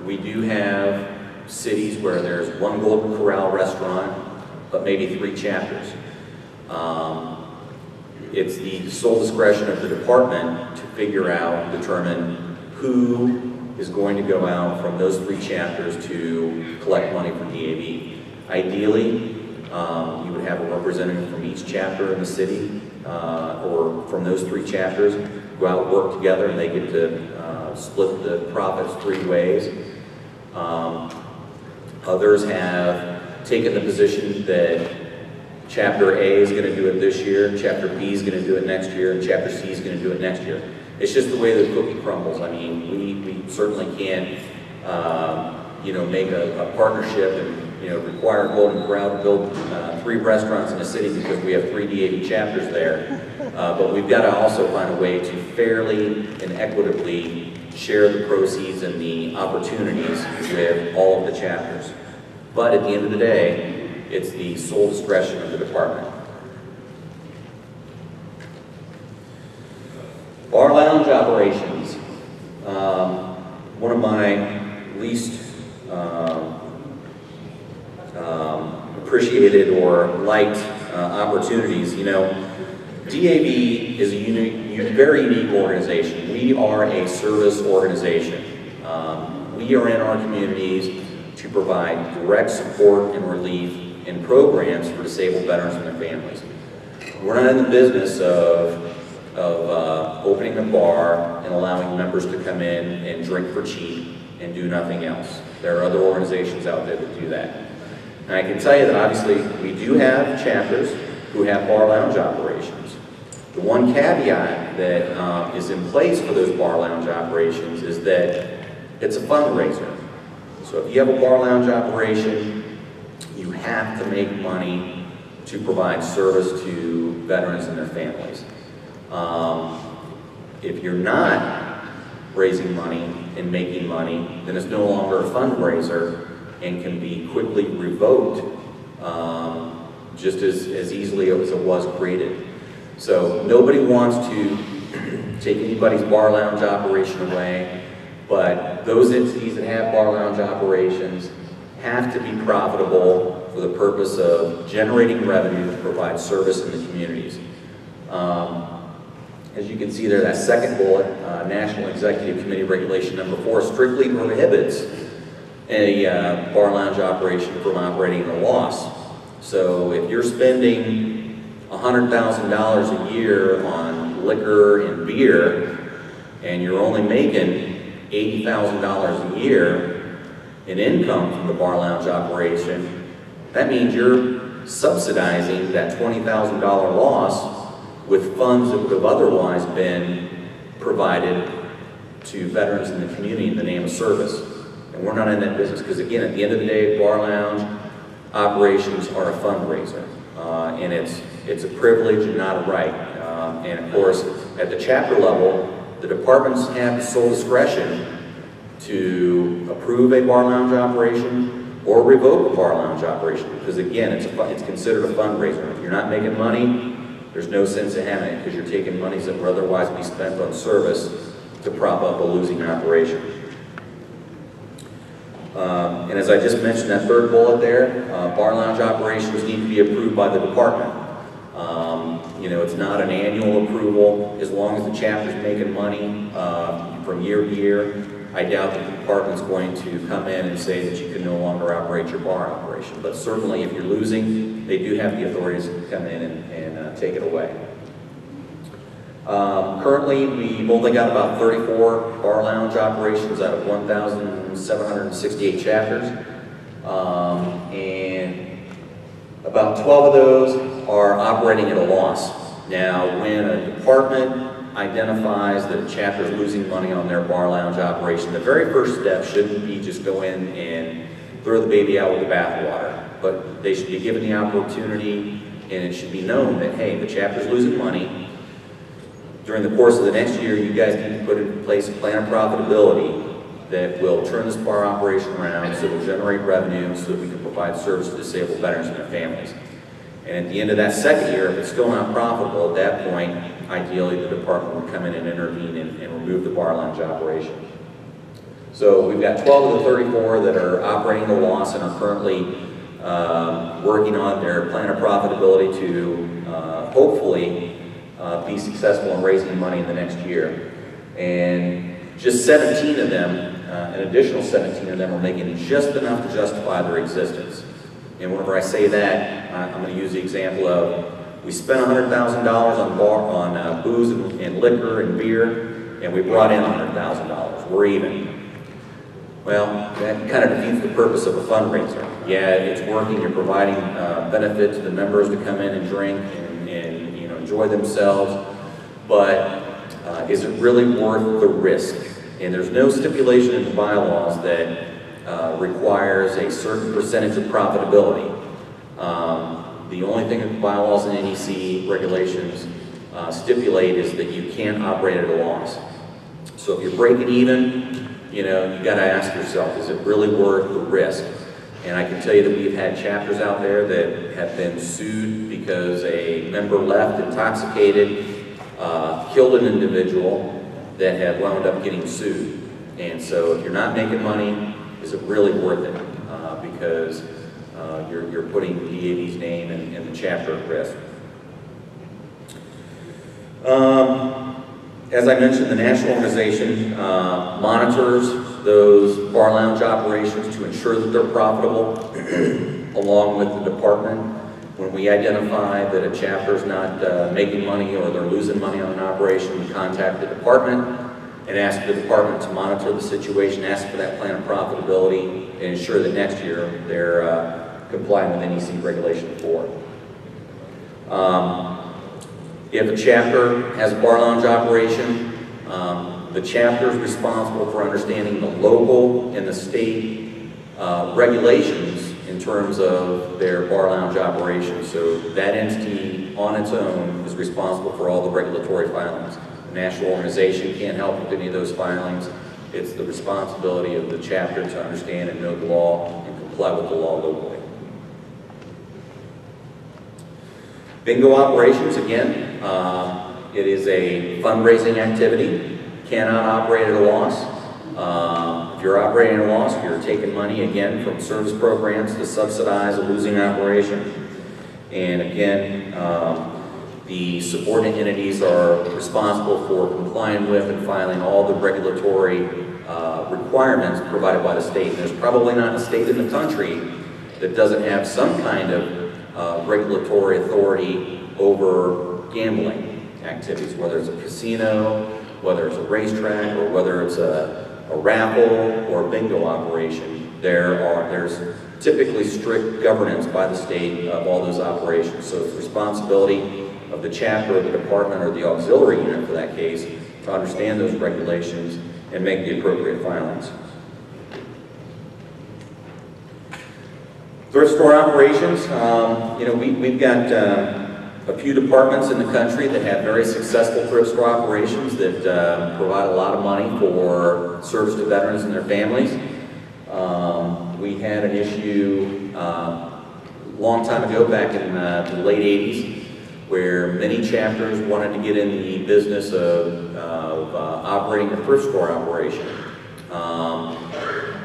We do have cities where there's one Golden Corral restaurant, but maybe 3 chapters. It's the sole discretion of the department to figure out, determine who is going to go out from those 3 chapters to collect money from DAV. Ideally, you would have a representative from each chapter in the city, or from those 3 chapters, go out, work together, and they get to split the profits 3 ways. Others have taken the position that Chapter A is going to do it this year, Chapter B is going to do it next year, and Chapter C is going to do it next year. It's just the way the cookie crumbles. I mean, we certainly can't, make a partnership and require Golden Corral to build 3 restaurants in a city because we have 3 DAV chapters there. But we've got to also find a way to fairly and equitably share the proceeds and the opportunities with all of the chapters. But at the end of the day, it's the sole discretion of the department. Bar lounge operations. One of my least appreciated or liked opportunities. DAV is a very unique organization. We are a service organization. We are in our communities to provide direct support and relief in programs for disabled veterans and their families. We're not in the business of opening a bar and allowing members to come in and drink for cheap and do nothing else. There are other organizations out there that do that. And I can tell you that obviously we do have chapters who have bar lounge operations. The one caveat that is in place for those bar lounge operations is that it's a fundraiser. So if you have a bar lounge operation, you have to make money to provide service to veterans and their families. If you're not raising money and making money, then it's no longer a fundraiser and can be quickly revoked just as easily as it was created. So nobody wants to take anybody's bar lounge operation away, but those entities that have bar lounge operations have to be profitable for the purpose of generating revenue to provide service in the communities. As you can see there, that second bullet, National Executive Committee Regulation number 4 strictly prohibits a bar lounge operation from operating at a loss. So if you're spending $100,000 a year on liquor and beer, and you're only making $80,000 a year in income from the bar lounge operation, that means you're subsidizing that $20,000 loss with funds that would have otherwise been provided to veterans in the community in the name of service. And we're not in that business because, again, at the end of the day, bar lounge operations are a fundraiser, and it's a privilege and not a right. And of course, at the chapter level, the departments have the sole discretion to approve a bar lounge operation or revoke a bar lounge operation, because again, it's considered a fundraiser. If you're not making money, there's no sense in having it, because you're taking monies that would otherwise be spent on service to prop up a losing operation. And as I just mentioned, that third bullet there, bar lounge operations need to be approved by the department. You know, it's not an annual approval. As long as the chapter's making money from year to year, I doubt that the department's going to come in and say that you can no longer operate your bar operation. But certainly if you're losing, they do have the authorities to come in and take it away. Currently, we've only got about 34 bar lounge operations out of 1,768 chapters. And about 12 of those are operating at a loss. Now, when a department identifies that a chapter is losing money on their bar lounge operation, the very first step shouldn't be just go in and throw the baby out with the bathwater, but they should be given the opportunity, and it should be known that, hey, the chapter's losing money. During the course of the next year, you guys need to put in place a plan of profitability that will turn this bar operation around so it will generate revenue so that we can provide service to disabled veterans and their families. And at the end of that second year, if it's still not profitable, at that point, ideally the department would come in and intervene and remove the bar lounge operation. So we've got 12 of the 34 that are operating at a loss and are currently working on their plan of profitability to hopefully be successful in raising money in the next year. And just 17 of them, an additional 17 of them are making just enough to justify their existence. And whenever I say that, I'm going to use the example of, we spent $100,000 on booze and liquor and beer, and we brought in $100,000. We're even. Well, that kind of defeats the purpose of a fundraiser. Yeah, it's working, you're providing benefit to the members to come in and drink and you know, enjoy themselves, but is it really worth the risk? And there's no stipulation in the bylaws that requires a certain percentage of profitability. The only thing that the bylaws and NEC regulations stipulate is that you can't operate at a loss. So if you're breaking even, you know, you got to ask yourself, is it really worth the risk? And I can tell you that we've had chapters out there that have been sued because a member left intoxicated, killed an individual that have wound up getting sued. And so if you're not making money, is it really worth it? Because you're putting DAV's name and the chapter at risk. As I mentioned, the national organization monitors those bar lounge operations to ensure that they're profitable, along with the department. When we identify that a chapter is not making money or they're losing money on an operation, we contact the department and ask the department to monitor the situation, ask for that plan of profitability, and ensure that next year they're complying with NEC Regulation 4. If a chapter has a bar lounge operation, the chapter is responsible for understanding the local and the state regulations in terms of their bar lounge operation. So that entity on its own is responsible for all the regulatory filings national organization can't help with any of those filings. It's the responsibility of the chapter to understand and know the law and comply with the law locally. Bingo operations, again, it is a fundraising activity. Cannot operate at a loss. If you're operating at a loss, you're taking money, again, from service programs to subsidize a losing operation. And again, the subordinate entities are responsible for complying with and filing all the regulatory requirements provided by the state. And there's probably not a state in the country that doesn't have some kind of regulatory authority over gambling activities, whether it's a casino, whether it's a racetrack, or whether it's a raffle or a bingo operation. There's typically strict governance by the state of all those operations. So it's the responsibility of the chapter or the department or the auxiliary unit for that case to understand those regulations and make the appropriate filings. Thrift store operations, we've got a few departments in the country that have very successful thrift store operations that provide a lot of money for service to veterans and their families. We had an issue a long time ago, back in the late 80s, where many chapters wanted to get in the business of operating a thrift store operation.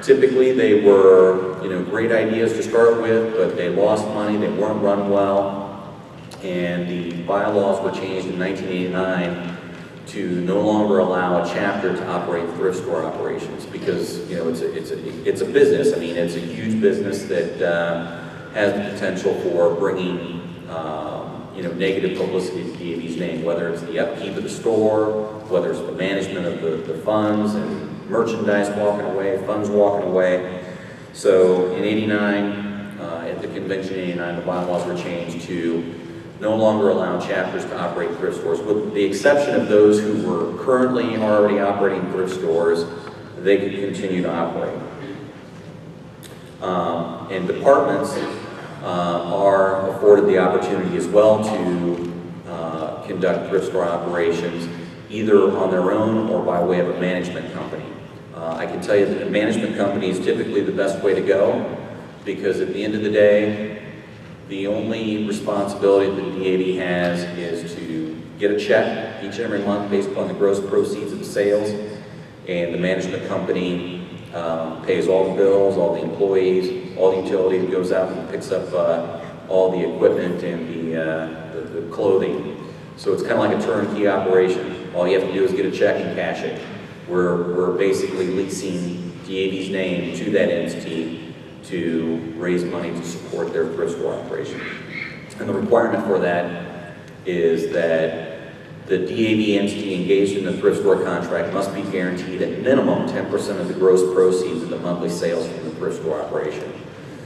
Typically they were great ideas to start with, but they lost money, they weren't run well, and the bylaws were changed in 1989 to no longer allow a chapter to operate thrift store operations, because it's a business. I mean, it's a huge business that has the potential for bringing negative publicity to DAV's name, whether it's the upkeep of the store, whether it's the management of the funds and merchandise walking away, funds walking away. So in '89, at the convention in '89, the bylaws were changed to no longer allow chapters to operate thrift stores, with the exception of those who were currently already operating thrift stores. They could continue to operate. And departments are afforded the opportunity as well to conduct thrift store operations, either on their own or by way of a management company. I can tell you that a management company is typically the best way to go, because at the end of the day, the only responsibility that the DAV has is to get a check each and every month based upon the gross proceeds of the sales, and the management company pays all the bills, all the employees, all the utilities, goes out and picks up all the equipment and the clothing. So it's kind of like a turnkey operation. All you have to do is get a check and cash it. We're basically leasing DAV's name to that entity to raise money to support their thrift store operation. And the requirement for that is that the DAV entity engaged in the thrift store contract must be guaranteed at minimum 10% of the gross proceeds of the monthly sales from the thrift store operation.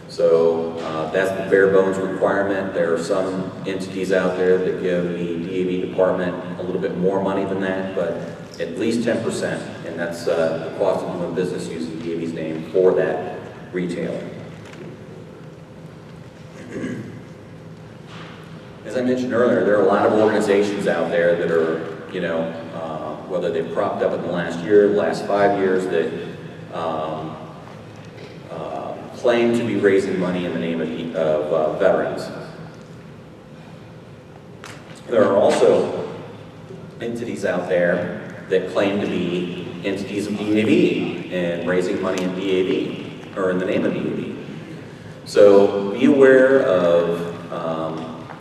So that's the bare bones requirement. There are some entities out there that give the DAV department a little bit more money than that, but at least 10%, and that's the cost of doing business using DAV's name for that retailer. As I mentioned earlier, there are a lot of organizations out there that are, whether they've cropped up in the last year, last 5 years, that claim to be raising money in the name of veterans. There are also entities out there that claim to be entities of DAV and raising money in DAV, or in the name of DAV. So be aware of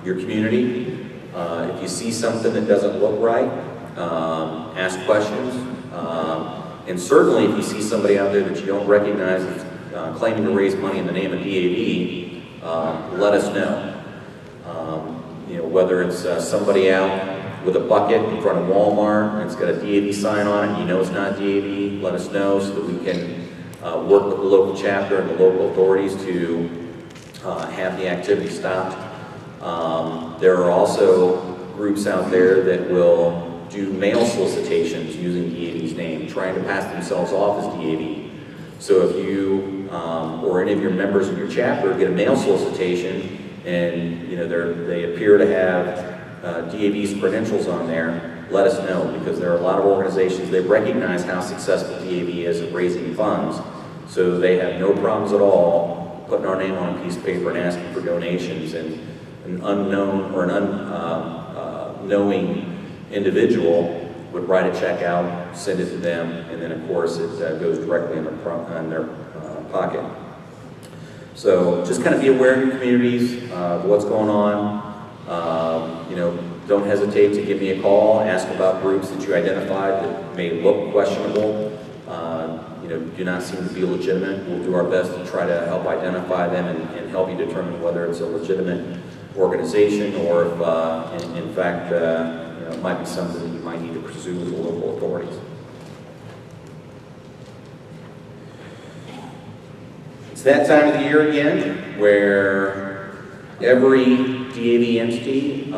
your community. If you see something that doesn't look right, ask questions. And certainly if you see somebody out there that you don't recognize that's claiming to raise money in the name of DAV, let us know. Whether it's somebody out with a bucket in front of Walmart and it's got a DAV sign on it and you know it's not DAV, let us know so that we can work with the local chapter and the local authorities to have the activity stopped. There are also groups out there that will do mail solicitations using DAV's name, trying to pass themselves off as DAV. So if you or any of your members in your chapter get a mail solicitation and they appear to have DAV's credentials on there, let us know, because there are a lot of organizations that recognize how successful DAV is at raising funds, so they have no problems at all putting our name on a piece of paper and asking for donations, and an unknown or an unknowing individual would write a check out, send it to them, and then of course it goes directly in their pocket. So just kind of be aware of your communities, of what's going on. You know, don't hesitate to give me a call, ask about groups that you identified that may look questionable. You know, do not seem to be legitimate. We'll do our best to try to help identify them and help you determine whether it's a legitimate organization or if, in fact, you know, it might be something that you might need to pursue with the local authorities. It's that time of the year again where every DAV entity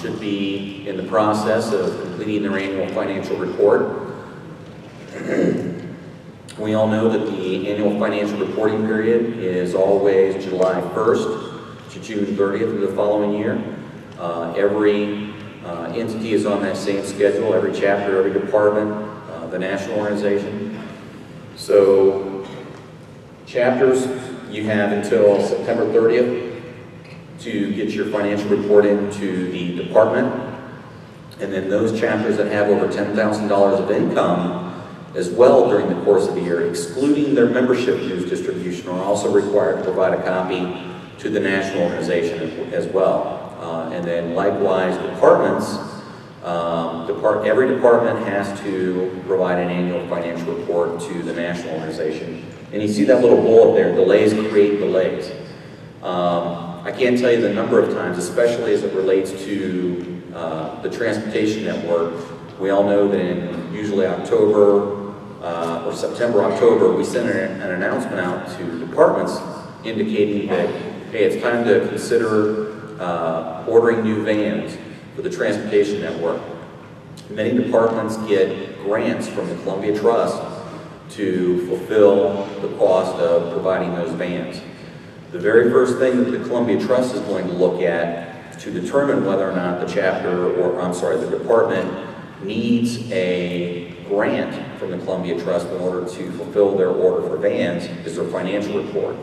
should be in the process of completing their annual financial report. We all know that the annual financial reporting period is always July 1st to June 30th of the following year. Every entity is on that same schedule, every chapter, every department, the national organization. So chapters, you have until September 30th to get your financial report into the department. And then those chapters that have over $10,000 of income as well during the course of the year, excluding their membership dues distribution, are also required to provide a copy to the national organization as well. And then likewise, departments, every department has to provide an annual financial report to the national organization. And you see that little bullet there, delays create delays. I can't tell you the number of times, especially as it relates to the transportation network. We all know that in usually October or September, October, we send an announcement out to departments indicating that, hey, it's time to consider ordering new vans for the transportation network. Many departments get grants from the Columbia Trust to fulfill the cost of providing those vans. The very first thing that the Columbia Trust is going to look at to determine whether or not the chapter, or I'm sorry, the department needs a grant from the Columbia Trust in order to fulfill their order for vans is their financial report.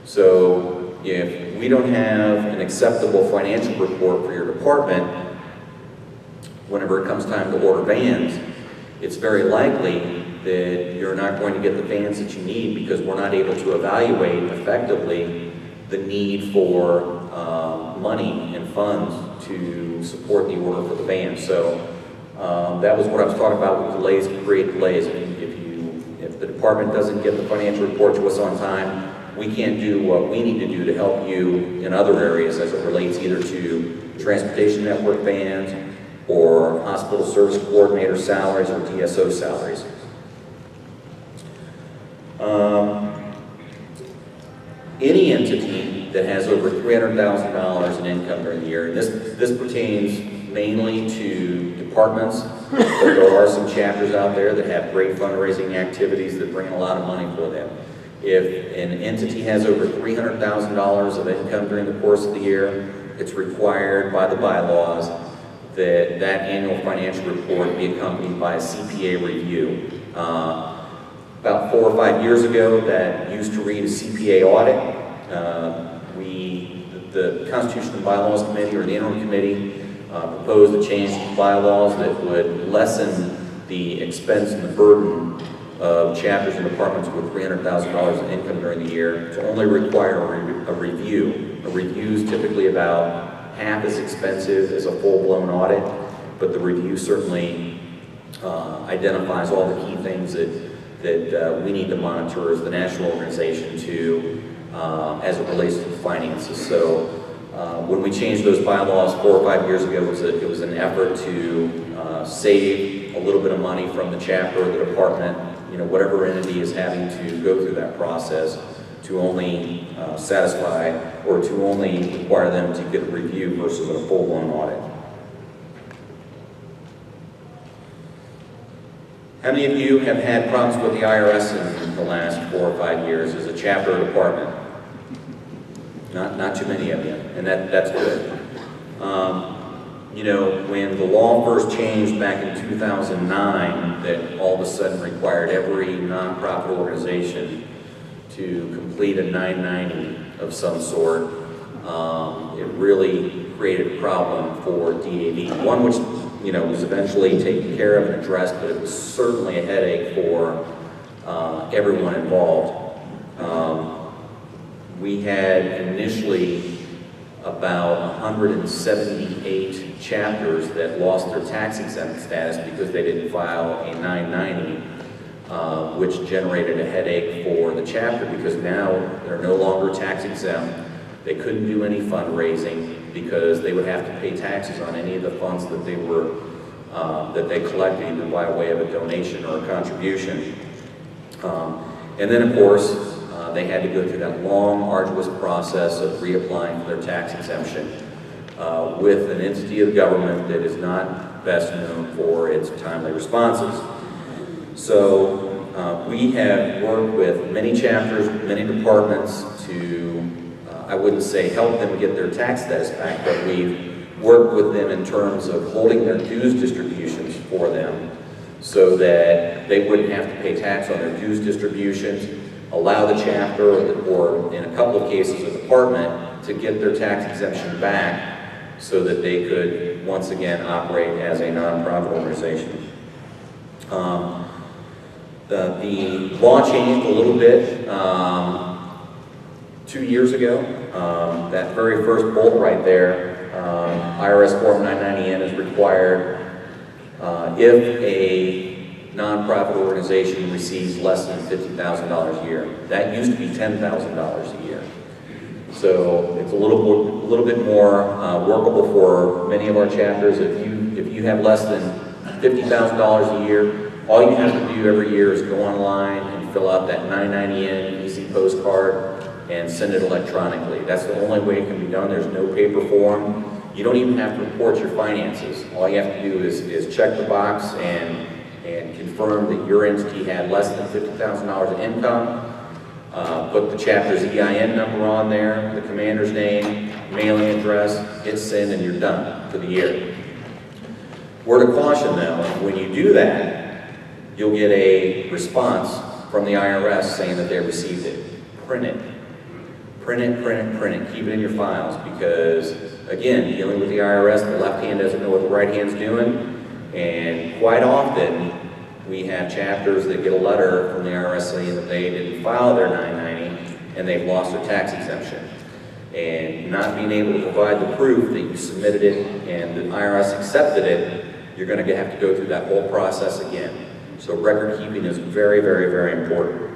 So if we don't have an acceptable financial report for your department, whenever it comes time to order vans, it's very likely that you're not going to get the vans that you need, because we're not able to evaluate effectively the need for money and funds to support the order for the vans. So that was what I was talking about with delays create delays. If the department doesn't get the financial report to us on time, we can't do what we need to do to help you in other areas as it relates either to transportation network vans or hospital service coordinator salaries or DSO salaries. Any entity that has over $300,000 in income during the year, and this pertains mainly to departments, but there are some chapters out there that have great fundraising activities that bring a lot of money for them. If an entity has over $300,000 of income during the course of the year, it's required by the bylaws that that annual financial report be accompanied by a CPA review. About 4 or 5 years ago, that used to read a CPA audit. The Constitution and Bylaws Committee, or the Interim Committee, proposed a change to the bylaws that would lessen the expense and the burden of chapters and departments with $300,000 in income during the year to only require a review. A review is typically about half as expensive as a full-blown audit, but the review certainly identifies all the key things that we need to monitor as the national organization to, as it relates to the finances. So when we changed those bylaws 4 or 5 years ago, it was an effort to save a little bit of money from the chapter or the department, whatever entity is having to go through that process, to only satisfy or to only require them to get a review versus a full-blown audit. How many of you have had problems with the IRS in the last 4 or 5 years as a chapter or department? Not too many of you, and that's good. you know, when the law first changed back in 2009, that all of a sudden required every nonprofit organization to complete a 990 of some sort, it really created a problem for DAV. One which, you know, was eventually taken care of and addressed, but it was certainly a headache for everyone involved. We had initially about 178 chapters that lost their tax exempt status because they didn't file a 990, which generated a headache for the chapter because now they're no longer tax exempt. They couldn't do any fundraising because they would have to pay taxes on any of the funds that they were that they collected either by way of a donation or a contribution. And then, of course, they had to go through that long, arduous process of reapplying for their tax exemption with an entity of government that is not best known for its timely responses. So we have worked with many chapters, many departments to, I wouldn't say help them get their tax status back, but we've worked with them in terms of holding their dues distributions for them so that they wouldn't have to pay tax on their dues distributions, allow the chapter, or in a couple of cases, a department, to get their tax exemption back so that they could once again operate as a nonprofit organization. The law changed a little bit 2 years ago. That very first bolt right there, IRS Form 990N is required if a nonprofit organization receives less than $50,000 a year. That used to be $10,000 a year. So it's a little bit more workable for many of our chapters. If you have less than $50,000 a year, all you have to do every year is go online and fill out that 990N easy postcard and send it electronically. That's the only way it can be done. There's no paper form. You don't even have to report your finances. All you have to do is check the box and confirm that your entity had less than $50,000 in income, put the chapter's EIN number on there, the commander's name, mailing address, hit send, and you're done for the year. Word of caution though, when you do that, you'll get a response from the IRS saying that they received it. Print it. Print it, print it, print it. Keep it in your files because, again, dealing with the IRS, the left hand doesn't know what the right hand's doing. And quite often, we have chapters that get a letter from the IRS saying that they didn't file their 990 and they've lost their tax exemption. And not being able to provide the proof that you submitted it and the IRS accepted it, you're going to have to go through that whole process again. So record keeping is very, very, very important.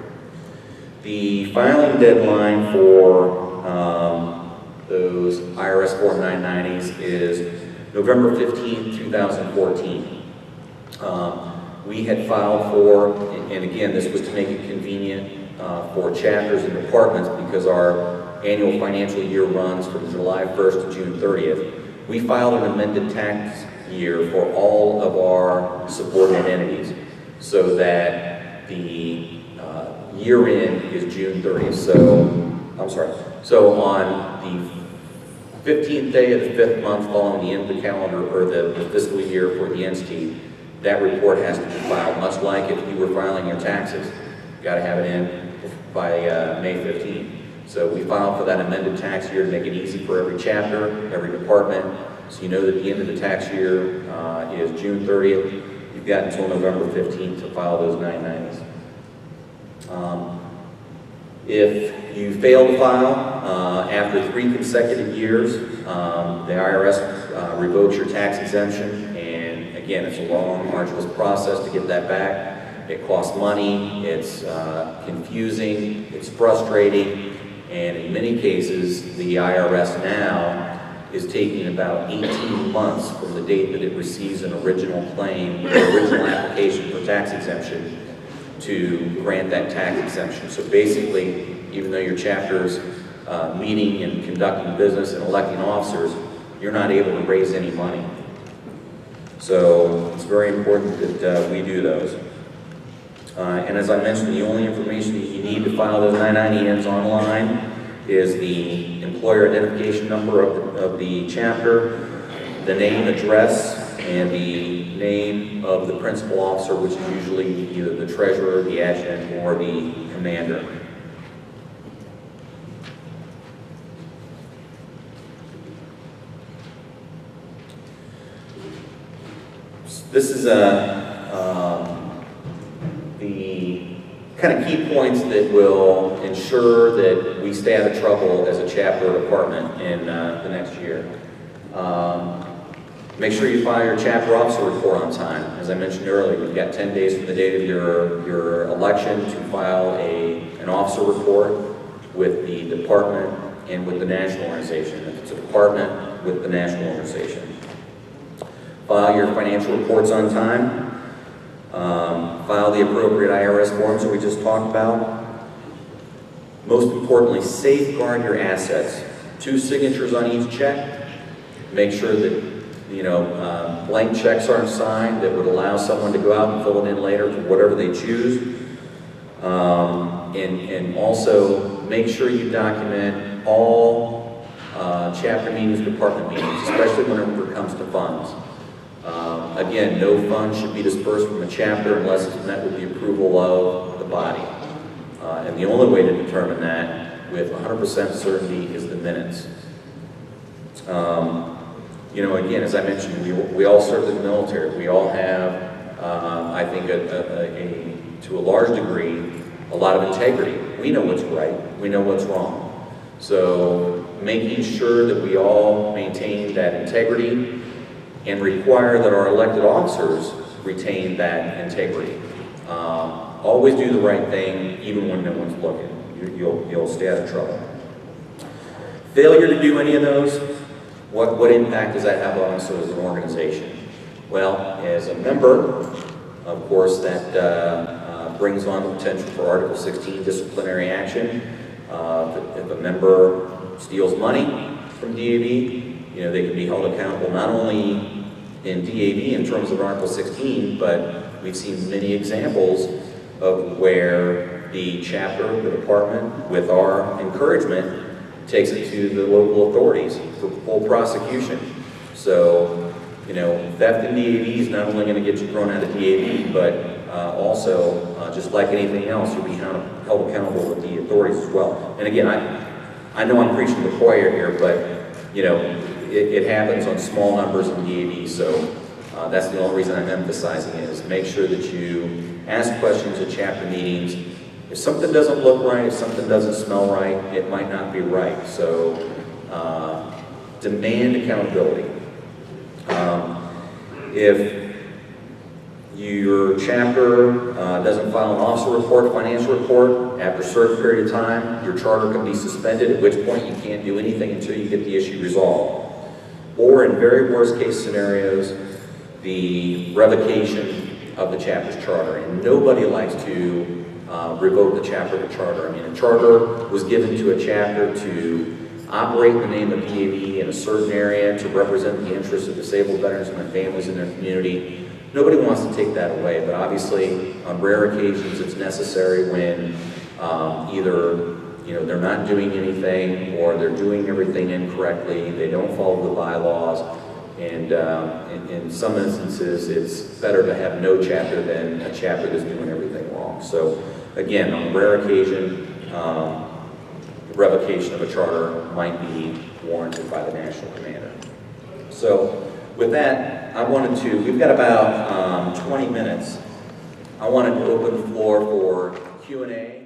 The filing deadline for those IRS Form 990s is November 15, 2014. We had filed for, and again, this was to make it convenient for chapters and departments because our annual financial year runs from July 1st to June 30th. We filed an amended tax year for all of our subordinate entities so that the year end is June 30th. So on the 15th day of the 5th month following the end of the calendar or the fiscal year for the entity, that report has to be filed, much like if you were filing your taxes. You got to have it in by May 15th. So we filed for that amended tax year to make it easy for every chapter, every department, so you know that the end of the tax year is June 30th. You've got until November 15th to file those 990s. If you fail to file after 3 consecutive years, the IRS revokes your tax exemption, and again, it's a long, arduous process to get that back. It costs money, it's confusing, it's frustrating, and in many cases, the IRS now is taking about 18 months from the date that it receives an original claim, an original application for tax exemption, to grant that tax exemption. So basically, even though your chapter's meeting and conducting business and electing officers, you're not able to raise any money. So it's very important that we do those. And as I mentioned, the only information that you need to file those 990Ns online is the employer identification number of the chapter, the name, address, and the name of the principal officer, which is usually either the treasurer, the adjutant, or the commander. This is the kind of key points that will ensure that we stay out of trouble as a chapter or department in the next year. Make sure you file your chapter officer report on time. As I mentioned earlier, you've got 10 days from the date of your election to file an officer report with the department and with the national organization. If it's a department, with the national organization. File your financial reports on time. File the appropriate IRS forms that we just talked about. Most importantly, safeguard your assets. 2 signatures on each check. Make sure that blank checks aren't signed that would allow someone to go out and fill it in later for whatever they choose. And also make sure you document all chapter meetings, department meetings, especially whenever it comes to funds. Again, no funds should be dispersed from a chapter unless it's met with the approval of the body. And the only way to determine that with 100% certainty is the minutes. Again, as I mentioned, we all serve in the military. We all have, I think, to a large degree, a lot of integrity. We know what's right. We know what's wrong. So making sure that we all maintain that integrity and require that our elected officers retain that integrity. Always do the right thing, even when no one's looking. You'll stay out of trouble. Failure to do any of those, what impact does that have on us as an organization? Well, as a member, of course, that brings on the potential for Article 16 disciplinary action. If a member steals money from DAV, they can be held accountable not only in DAV in terms of Article 16, but we've seen many examples of where the chapter, the department, with our encouragement, takes it to the local authorities for full prosecution. So, theft in DAV is not only going to get you thrown out of DAV, but also, just like anything else, you'll be held accountable with the authorities as well. And again, I know I'm preaching to the choir here, but it happens on small numbers in DAV, so that's the only reason I'm emphasizing it, is make sure that you ask questions at chapter meetings. If something doesn't look right, if something doesn't smell right, it might not be right. So demand accountability. If your chapter doesn't file an officer report, financial report, after a certain period of time, your charter can be suspended, at which point you can't do anything until you get the issue resolved. Or in very worst case scenarios, the revocation of the chapter's charter. And nobody likes to revoke the chapter of a charter. I mean, a charter was given to a chapter to operate in the name of DAV in a certain area, to represent the interests of disabled veterans and their families in their community. Nobody wants to take that away, but obviously on rare occasions it's necessary when either they're not doing anything or they're doing everything incorrectly, they don't follow the bylaws, and in some instances it's better to have no chapter than a chapter that's doing everything wrong. So again, on a rare occasion, the revocation of a charter might be warranted by the national commander. So with that, we've got about 20 minutes. I wanted to open the floor for Q&A.